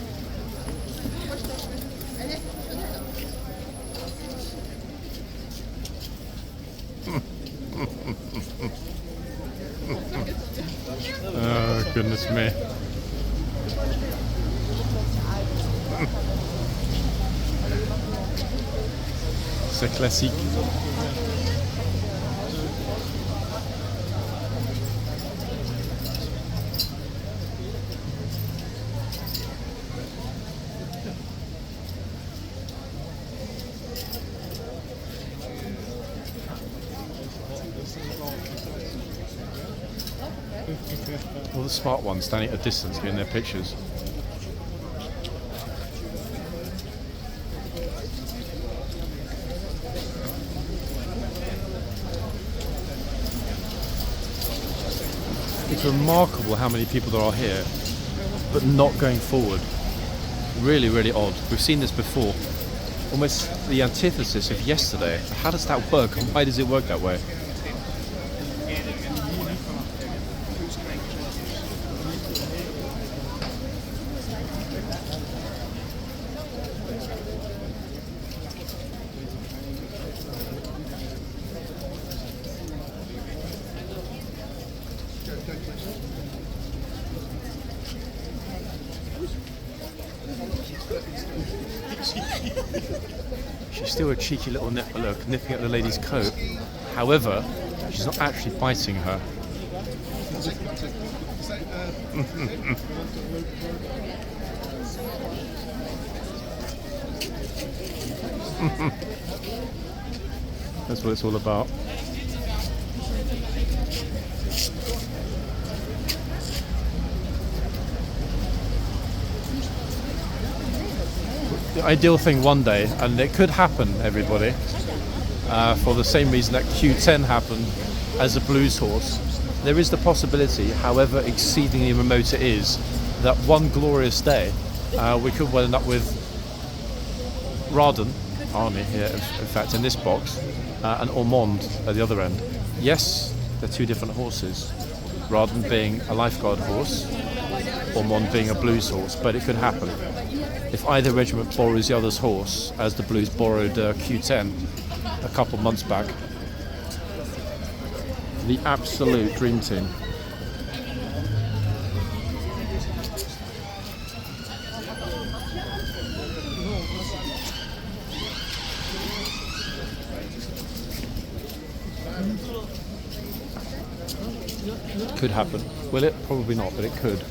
Oh, goodness me. C'est classique. All the smart ones standing at a distance getting their pictures. It's remarkable how many people there are here, but not going forward. Really, really odd. We've seen this before. Almost the antithesis of yesterday. How does that work, and why does it work that way? She's still a cheeky little nipper, look, nipping at the lady's coat. However, she's not actually biting her. That's what it's all about. The ideal thing one day, and it could happen, everybody, for the same reason that Q10 happened as a blues horse. There is the possibility, however exceedingly remote it is, that one glorious day we could well end up with ARNIE here, in fact, in this box, and Ormond at the other end. Yes, they're two different horses. Raden being a lifeguard horse, Ormond being a blues horse, but it could happen. If either regiment borrows the other's horse, as the Blues borrowed Q10 a couple months back. The absolute dream team. Could happen. Will it? Probably not, but it could.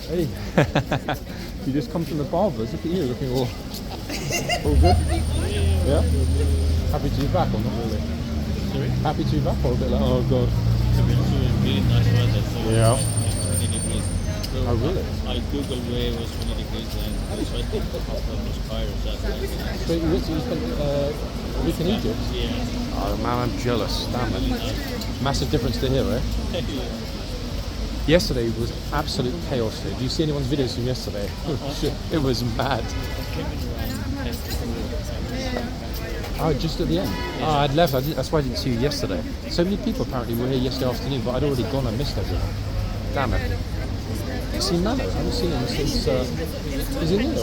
Hey, you just come from the barbers. Look at you, looking all good. Yeah. Happy to be back, or not really? Sorry? Happy to be back, or a bit like, oh god. Really nice weather. So Yeah. 20 degrees. So Oh really? I Googled where it was 20 degrees and so I think almost fire or something. So you spent a week in Egypt? Yeah. Oh man, I'm jealous. Damn it. Massive difference to here, eh? Yesterday was absolute chaos here. Did you see anyone's videos from yesterday? It was mad. Oh, just at the end? Oh, I'd left. That's why I didn't see you yesterday. So many people apparently were here yesterday afternoon, but I'd already gone and missed everything. Damn it. I've seen Mano. I haven't seen him since... is he here?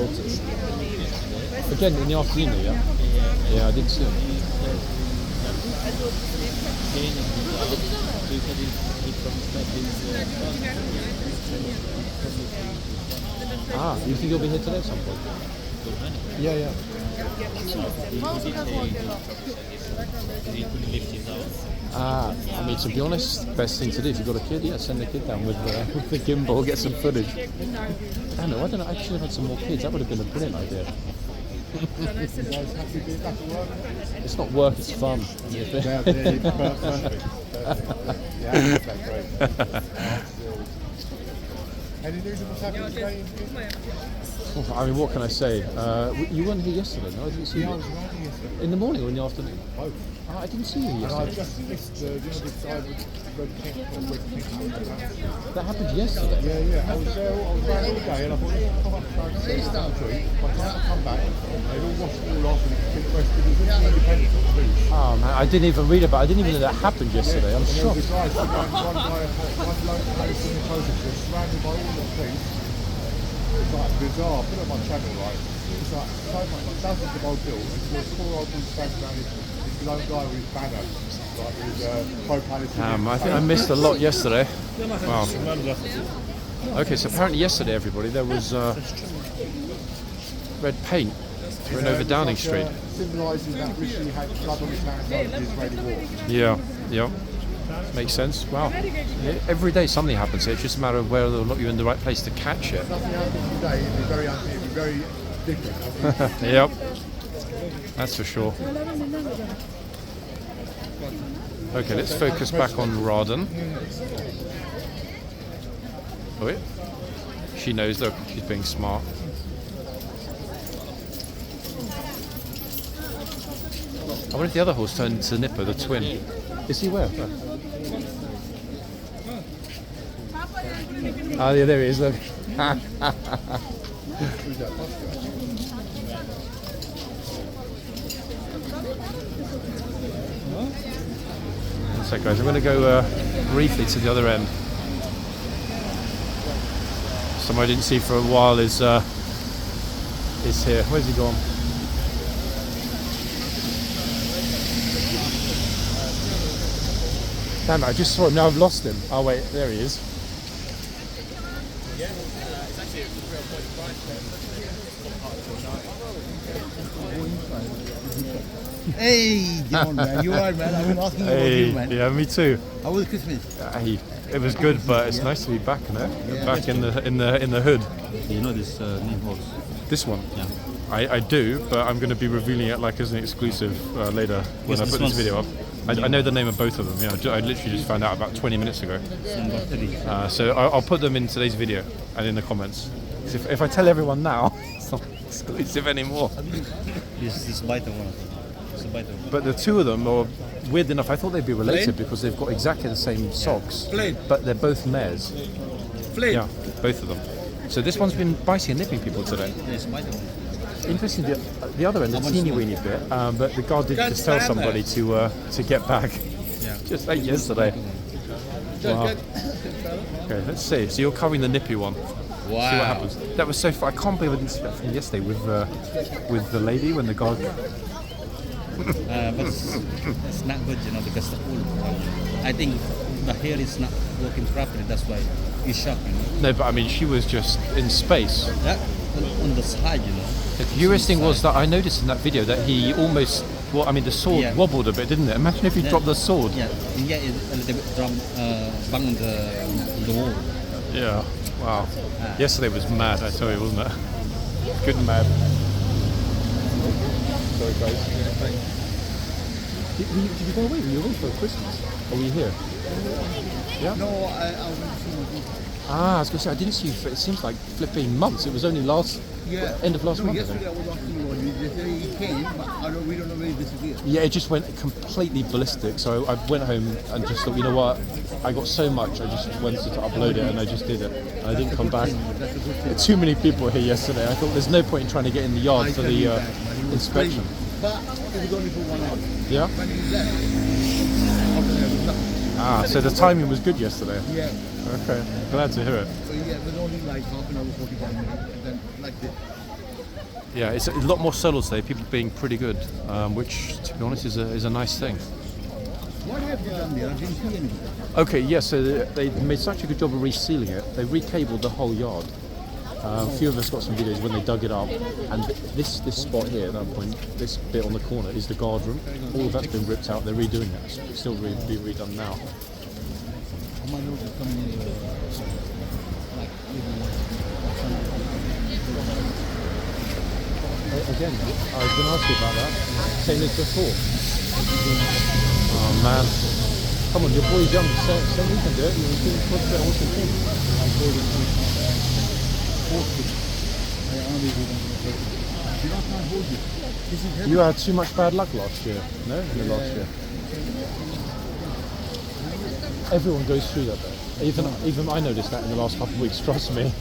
Again, in the afternoon, yeah? Yeah, I did see him. Ah, you think you'll be here today at some point? Yeah, yeah. Ah, I mean, to be honest, best thing to do if you've got a kid, yeah, send the kid down with the gimbal, get some footage. I know, I don't know, I should have had some more kids, that would have been a brilliant idea. It's not work, it's fun. Any news of what's happening today? I mean, what can I say? You weren't here yesterday, no? I didn't see you. I was riding yesterday. In the morning or in the afternoon? Both. Oh, I didn't see you And I yesterday. just missed the side with red pink or red pink. That happened yesterday. Yeah. I was there all day and I thought, let's come up and see the country. By the time I come back, they'd all washed it all off and it's been rested. It was all independent of the beach. Oh man, I didn't even read about it. I didn't even know that happened yesterday. I'm And there was shocked. a guy sitting on one lone place in the closet, just surrounded by all the police. It's like bizarre. Put it on my channel, right? It's like so much, like dozens of old bills. There's a poor old dude standing around this lone guy with his banner, like with pro-Palestinian. I think I missed a lot yesterday. Wow. Okay, so apparently yesterday, everybody, there was red paint thrown over Downing Street. Symbolising that Rishi had blood on his hands over the Israeli war. Yeah. Makes sense. Wow. Every day something happens here. It's just a matter of whether or not you're in the right place to catch it. Something happens today, it'd be very different. Yep. That's for sure. Okay, let's focus back on Rawdon. Oh, yeah. She knows, look, she's being smart. I wonder if the other horse turned into Nipper, the twin. Is he where? Oh, yeah, there he is, look. One sec, guys, I'm going to go briefly to the other end. Someone I didn't see for a while is here. Where's he gone? Damn it, I just saw him, now I've lost him. Oh wait, there he is. It's actually a real point of pride for them. Hey, John, man, you are, man. I've been asking about you, man. Yeah, me too. How was Christmas? It was good, but it's nice to be back, you know? Back in the hood. You know this new horse? This one. Yeah. I do, but I'm going to be revealing it like as an exclusive later when I put this video up. I know the name of both of them. Yeah, I literally just found out about 20 minutes ago. So I'll put them in today's video and in the comments. If I tell everyone now, it's not exclusive anymore. This biter one. It's a biter one. But the two of them are weird enough. I thought they'd be related because they've got exactly the same socks, but they're both mares. Yeah, both of them. So this one's been biting and nipping people today. It's a biter one. Interesting, the other end, the teeny weeny bit, but the guard did just tell somebody to get back. Yeah. Just like yesterday. Wow. Okay, let's see. So you're covering the nippy one. Wow. See what happens. That was so far. I can't believe I didn't see that from yesterday with the lady when the guard. But it's not good, you know, because the wool. I think the hair is not working properly. That's why it's shocked, you know. No, but I mean, she was just in space. Yeah, on the side, you know. The curious thing was that I noticed in that video that he almost, well, I mean, the sword wobbled a bit, didn't it? Imagine if he dropped the sword. Yeah, it a little bit bang the wall. Yeah. Wow. Yesterday was mad, I tell you, wasn't it? Good and mad. Sorry, guys. Did you go away? Were you away for Christmas? Or were you here? Yeah? No, I went to see I was going to say, I didn't see you for, it seems like flipping months. It was only end of last month, I think. yesterday I was asking you, they said he came, but we don't know where he disappeared. Yeah, it just went completely ballistic. So I went home and just thought, you know what? I got so much, I just went to upload it and I just did it. And I didn't come back. There were too many people here yesterday. I thought there's no point in trying to get in the yard for the inspection. But it was only for 1 hour. Yeah? When he left, after there was nothing. So the timing was good yesterday. Yeah. Okay, glad to hear it. So yeah, it was only like half an hour, 45 minutes, and then like this. Yeah, it's a lot more subtle today. People being pretty good, which, to be honest, is a nice thing. What have you done there? I didn't see anything. Okay, yes, so they made such a good job of resealing it. They recabled the whole yard. A few of us got some videos when they dug it up, and this spot here, at that point, this bit on the corner is the guard room. All of that's been ripped out. They're redoing it. It's still being redone now. My nose is coming in Again, I was going to ask you about that. Same as before. Oh man. Come on, your boy's young. So you can do it. You're a horse and king. I You had too much bad luck last year, no? In the last year. Everyone goes through that though. Even I noticed that in the last couple of weeks, trust me.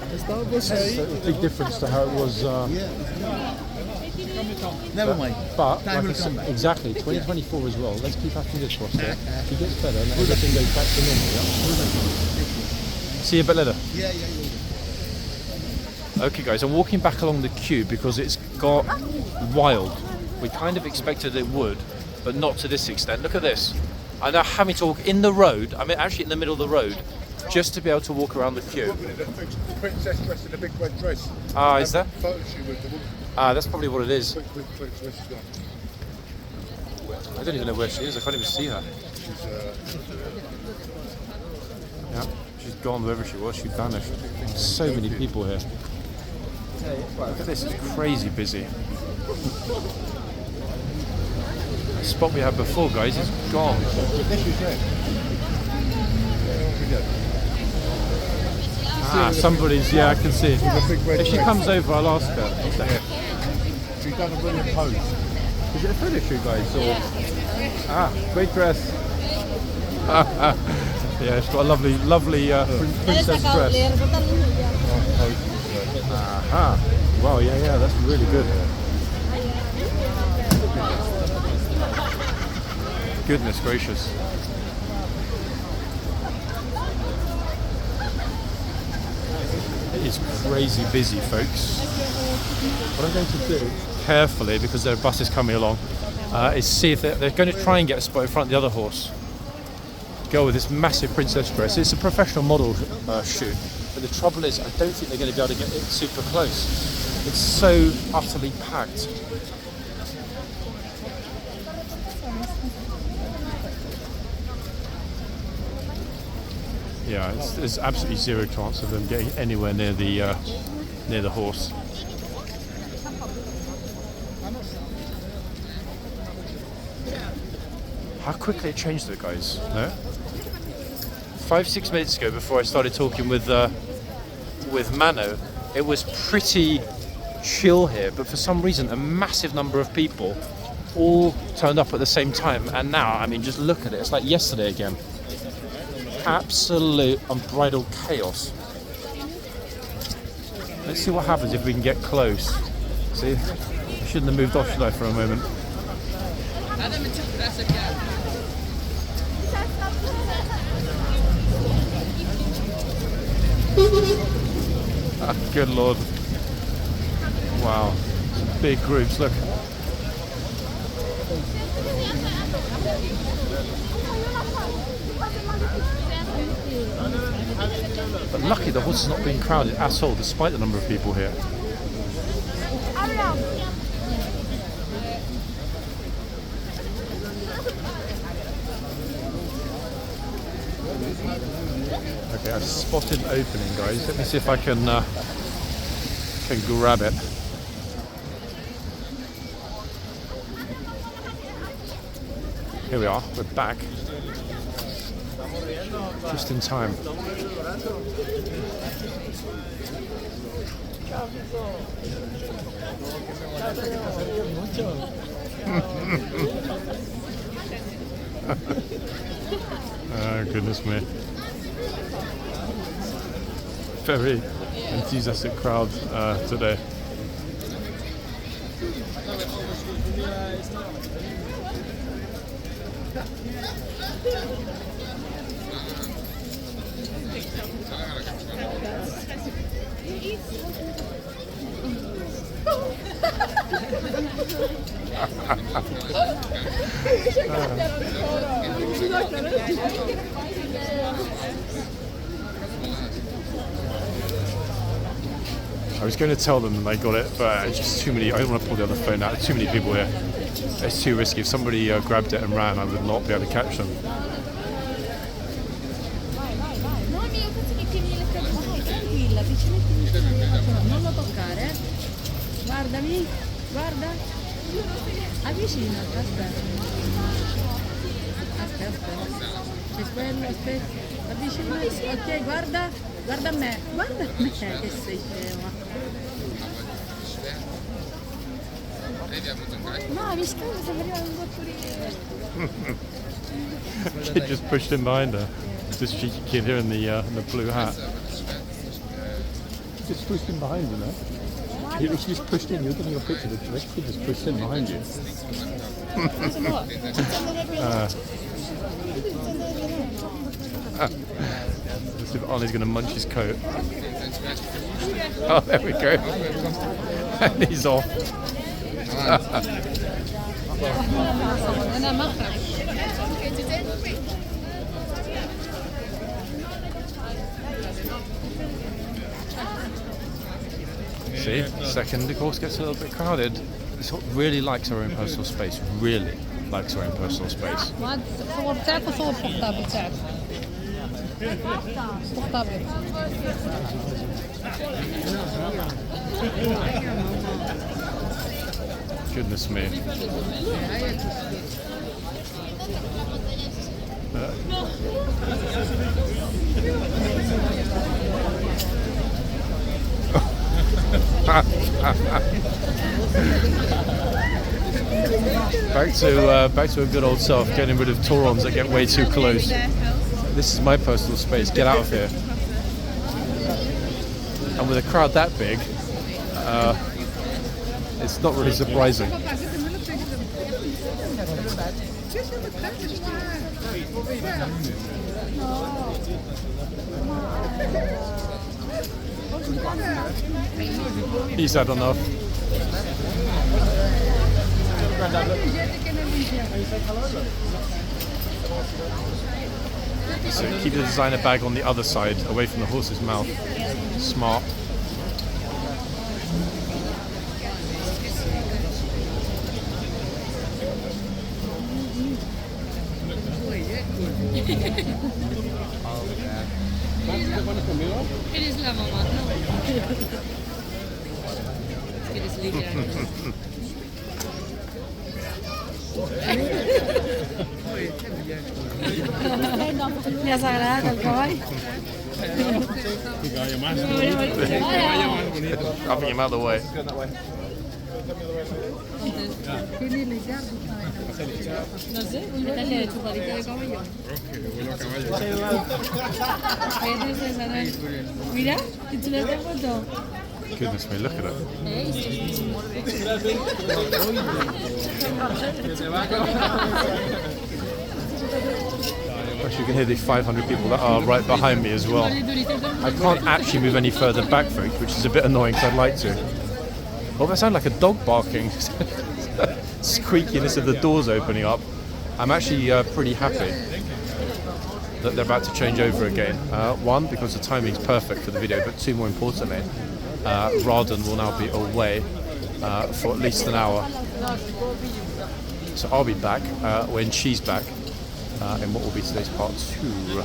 It's a big difference to how it was. Never mind. But Time will like I come said, back. exactly, 2024 as well. Let's keep our fingers crossed there. If it gets better, and everything goes back to normal. Yeah? See you a bit later. Yeah. Okay guys, I'm walking back along the queue because it's got wild. We kind of expected it would, but not to this extent. Look at this. I'm now having to walk in the road, I mean actually in the middle of the road, just to be able to walk around the queue. The princess dressed in a big red dress. Ah, is that? Photo shoot with the woman. Ah, that's probably what it is. Quick, where she's gone. I don't even know where she is, I can't even see her. She's, Yeah, she's gone wherever she was, she vanished. So many people here. Look at this, it's crazy busy. The spot we had before, guys, is gone. Ah, somebody's, yeah, I can see. If she comes over, I'll ask her. she's done a brilliant pose. Is it a photo shoot, guys? Or... Ah, great dress. Yeah, she's got a lovely princess dress. Aha. Wow, yeah, that's really good. Goodness gracious. It is crazy busy, folks. What I'm going to do, carefully, because there are buses coming along, is see if they're going to try and get a spot in front of the other horse. Go with this massive princess dress. It's a professional model shoot, but the trouble is I don't think they're going to be able to get it super close. It's so utterly packed. Yeah, there's absolutely zero chance of them getting anywhere near the horse. How quickly it changed though, guys, no? 5-6 minutes ago, before I started talking with Mano, it was pretty chill here, but for some reason a massive number of people all turned up at the same time, and now, I mean, just look at it, it's like yesterday again. Absolute unbridled chaos. Let's see what happens if we can get close. See, I shouldn't have moved off, should I, for a moment? Ah, good lord. Wow. Some big groups, look. But lucky the horse is not being crowded at all, despite the number of people here. Okay, I've spotted an opening, guys. Let me see if I can grab it. Here we are, we're back. Just in time. Oh, goodness me. Very enthusiastic crowd today. I was going to tell them that I got it, but it's just too many. I don't want to pull the other phone out. There's too many people here. It's too risky. If somebody grabbed it and ran, I would not be able to catch them. Non lo toccare. Guardami, guarda. Avvicinati, aspetta. Aspetta. C'è quello, aspetta, avvicina, ok, guarda, guarda a me, che sei scema. No, mi scusa, se veniva un botturino. Kid just pushed in behind her. This cheeky kid here in the blue hat. Just pushed in behind you, no? He just pushed in. You're getting a picture. The kid just pushed in behind you. Let's see if Arnie's going to munch his coat. Oh, there we go. And he's off. See, second, the course gets a little bit crowded. This horse really likes her own personal space. Really likes her own personal space. صور بتاعك وصور بورتابل بتاعك. بورتابل. Goodness me. Back to a good old self, getting rid of Taurons that get way too close. This is my personal space. Get out of here. And with a crowd that big, it's not really surprising. He's had enough. So keep the designer bag on the other side, away from the horse's mouth. Smart. Eres la mamá, no. Eres literal. Ya sagrada el caballo. Dropping him out of the way. No sé, métale chupadita de caballo. Mira, que chula esta foto. Goodness me, look at it. Actually, you can hear the 500 people that are right behind me as well. I can't actually move any further back, folks, which is a bit annoying because I'd like to. Oh, that sounds like a dog barking. Squeakiness of the doors opening up. I'm actually pretty happy that they're about to change over again. One, because the timing's perfect for the video, but two, more importantly, Raden will now be away for at least an hour. So I'll be back when she's back in what will be today's part 2.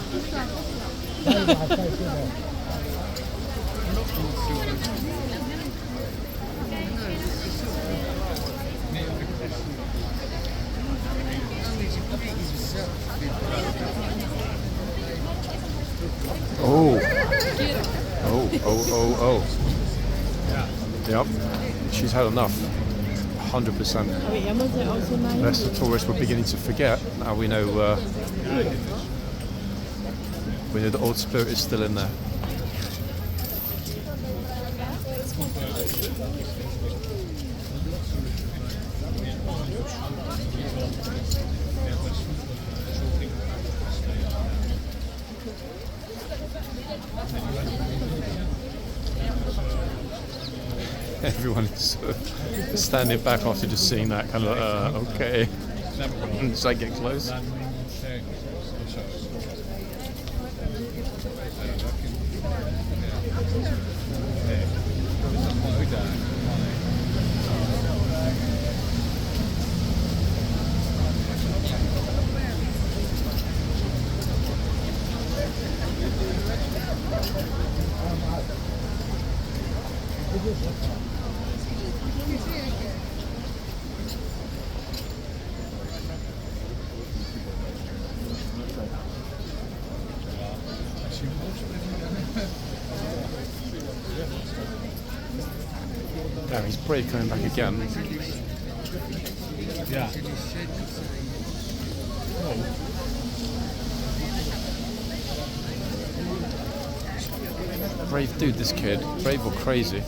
Oh. Yep, she's had enough. 100%. That's the tourists we're beginning to forget. Now we know the old spirit is still in there. Everyone is sort of standing back after just seeing that, kind of okay. Should I get close? Damn, he's brave coming back again. Yeah. Brave dude, this kid. Brave or crazy.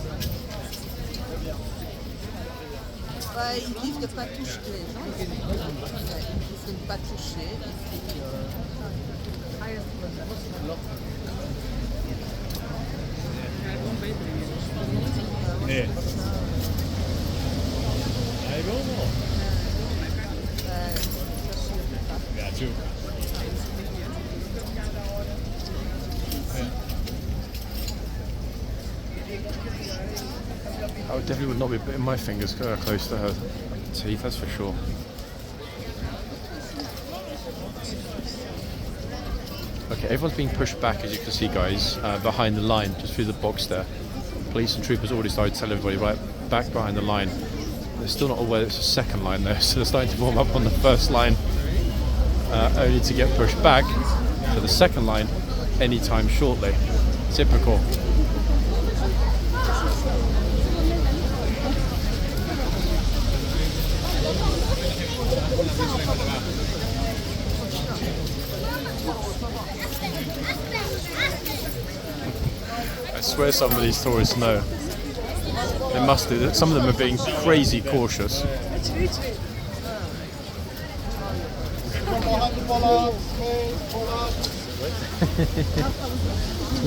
Ils disent de ne pas toucher les gens. Il faut ne pas toucher. 네. 아이고 뭐. 네, 아주. I would definitely would not be putting my fingers close to her teeth, that's for sure. Okay, everyone's being pushed back, as you can see, guys, behind the line, just through the box there. Police and troopers already started telling everybody, right, back behind the line. They're still not aware it's a second line there, so they're starting to warm up on the first line, only to get pushed back to the second line anytime shortly. Typical. I swear some of these tourists know. They must do. Some of them are being crazy cautious.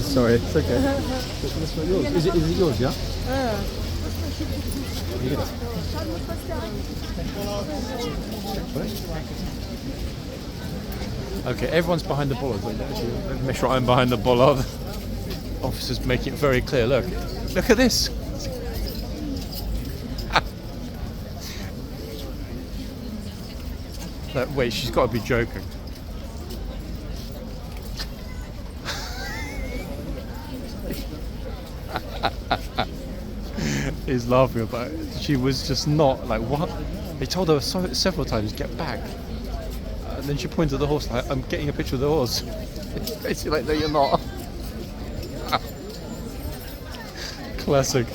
Sorry, it's okay. Is it yours, yeah? Okay, everyone's behind the bollard. Let's make sure I'm behind the bollard. Officers making it very clear. Look at this. Wait, she's got to be joking. He's laughing about it. She was just not like, what? They told her several times, get back. And then she pointed at the horse like, I'm getting a picture of the horse. It's basically like, no, you're not. Classic.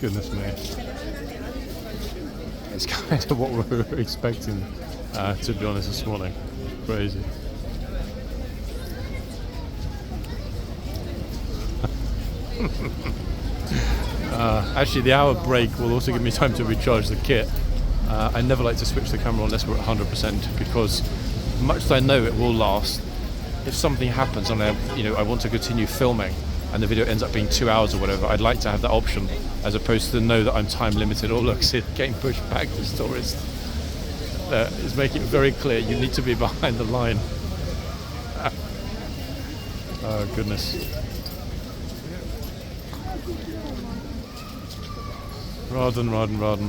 Goodness me. It's kind of what we were expecting, to be honest, this morning. Crazy. Actually, the hour break will also give me time to recharge the kit. I never like to switch the camera unless we're at 100% because much as I know it will last, if something happens and I want to continue filming and the video ends up being 2 hours or whatever, I'd like to have that option as opposed to know that I'm time limited. Oh look, see, getting pushed back, this tourist is making it very clear you need to be behind the line. Oh goodness. Raden.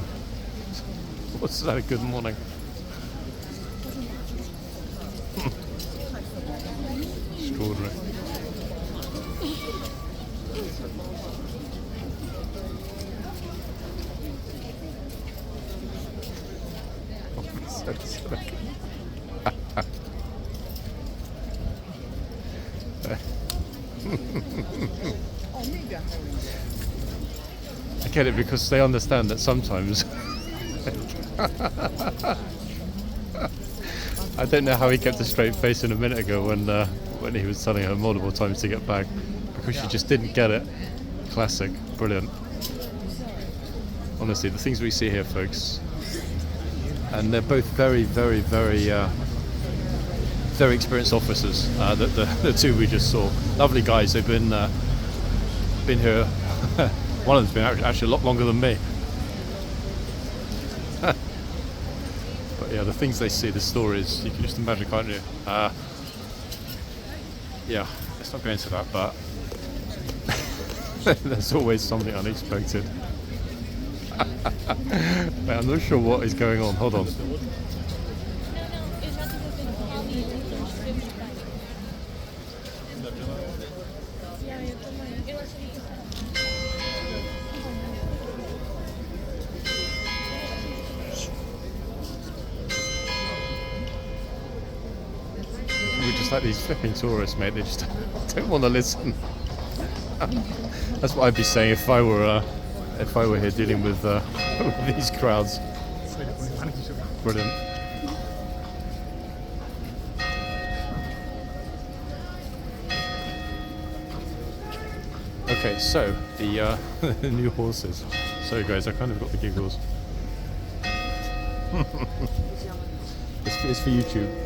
What's that? Good morning. Extraordinary. I get it because they understand that sometimes I don't know how he kept a straight face in a minute ago when he was telling her multiple times to get back because she just didn't get it. Classic, brilliant. Honestly, the things we see here, folks, and they're both very, very, very, very experienced officers. The two we just saw, lovely guys. They've been here. One of them's been actually a lot longer than me. But yeah, the things they see, the stories, you can just imagine, can't you? Yeah, let's not go into that, but there's always something unexpected. Wait, I'm not sure what is going on. Hold on. just like these flipping tourists, mate. They just don't want to listen. That's what I'd be saying if I were here dealing with these crowds. Brilliant. Okay, so the the new horses. Sorry guys, I kind of got the giggles. It's for YouTube.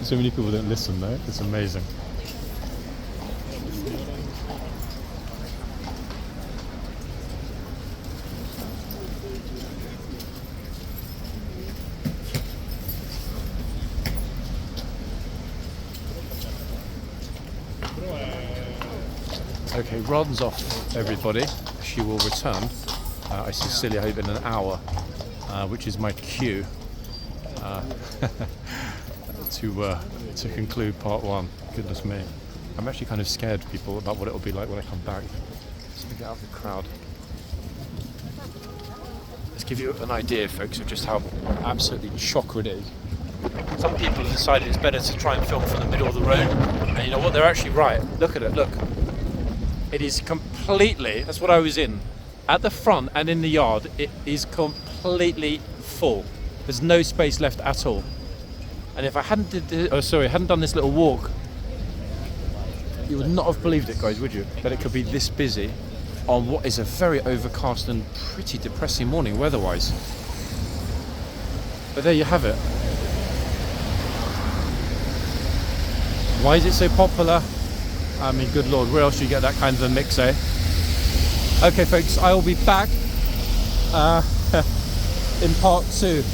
So many people don't listen though, it's amazing. Okay, Ron's off, everybody. She will return, I sincerely hope in an hour, which is my cue. To conclude part one. Goodness me. I'm actually kind of scared, people, about what it'll be like when I come back. Just to get out of the crowd. Let's give you an idea, folks, of just how absolutely chocker it is. Some people have decided it's better to try and film from the middle of the road. And you know what? They're actually right. Look at it, look. It is completely, that's what I was in. At the front and in the yard, it is completely full. There's no space left at all. And if I hadn't hadn't done this little walk, you would not have believed it, guys, would you? That it could be this busy on what is a very overcast and pretty depressing morning weather-wise. But there you have it. Why is it so popular? I mean, good lord, where else do you get that kind of a mix, eh? Okay, folks, I will be back in part two.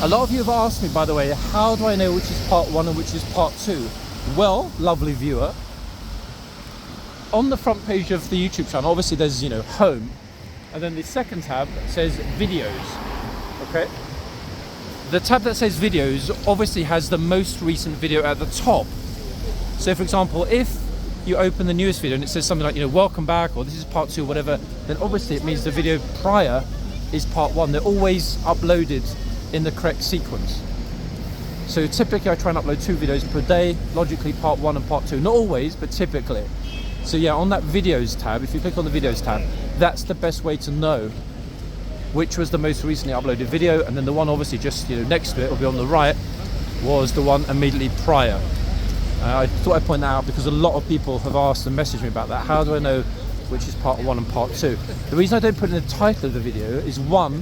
A lot of you have asked me, by the way, how do I know which is part one and which is part two? Well, lovely viewer, on the front page of the YouTube channel, obviously there's, you know, home, and then the second tab says videos, okay? The tab that says videos obviously has the most recent video at the top. So for example, if you open the newest video and it says something like, you know, welcome back, or this is part two, or whatever, then obviously it means the video prior is part one. They're always uploaded in the correct sequence. So typically I try and upload 2 videos per day, logically part 1 and part 2. Not always, but typically. So yeah, on that videos tab, if you click on the videos tab, that's the best way to know which was the most recently uploaded video, and then the one obviously just, you know, next to it, will be on the right, was the one immediately prior. I thought I'd point that out because a lot of people have asked and messaged me about that. How do I know which is part 1 and part 2? The reason I don't put in the title of the video is, one,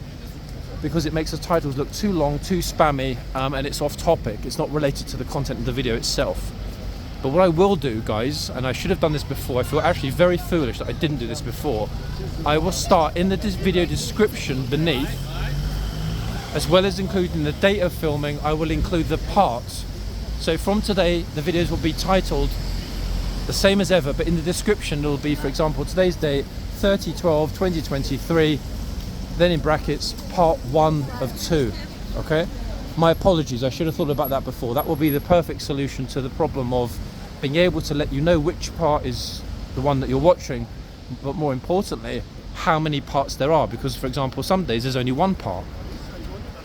because it makes the titles look too long, too spammy, and it's off topic. It's not related to the content of the video itself. But what I will do, guys, and I should have done this before, I feel actually very foolish that I didn't do this before, I will start in the video description beneath, as well as including the date of filming, I will include the parts. So from today, the videos will be titled the same as ever, but in the description it will be, for example, today's date, 30/12/2023, then in brackets, part 1 of 2, okay? My apologies, I should have thought about that before. That will be the perfect solution to the problem of being able to let you know which part is the one that you're watching, but more importantly, how many parts there are. Because, for example, some days there's only 1 part.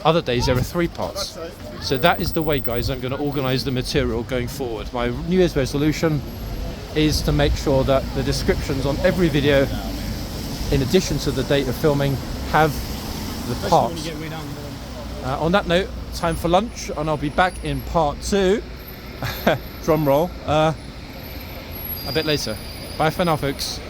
Other days there are 3 parts. So that is the way, guys, I'm going to organise the material going forward. My New Year's resolution is to make sure that the descriptions on every video, in addition to the date of filming, have the parts. On that note, time for lunch, and I'll be back in part 2. Drum roll. A bit later. Bye for now, folks.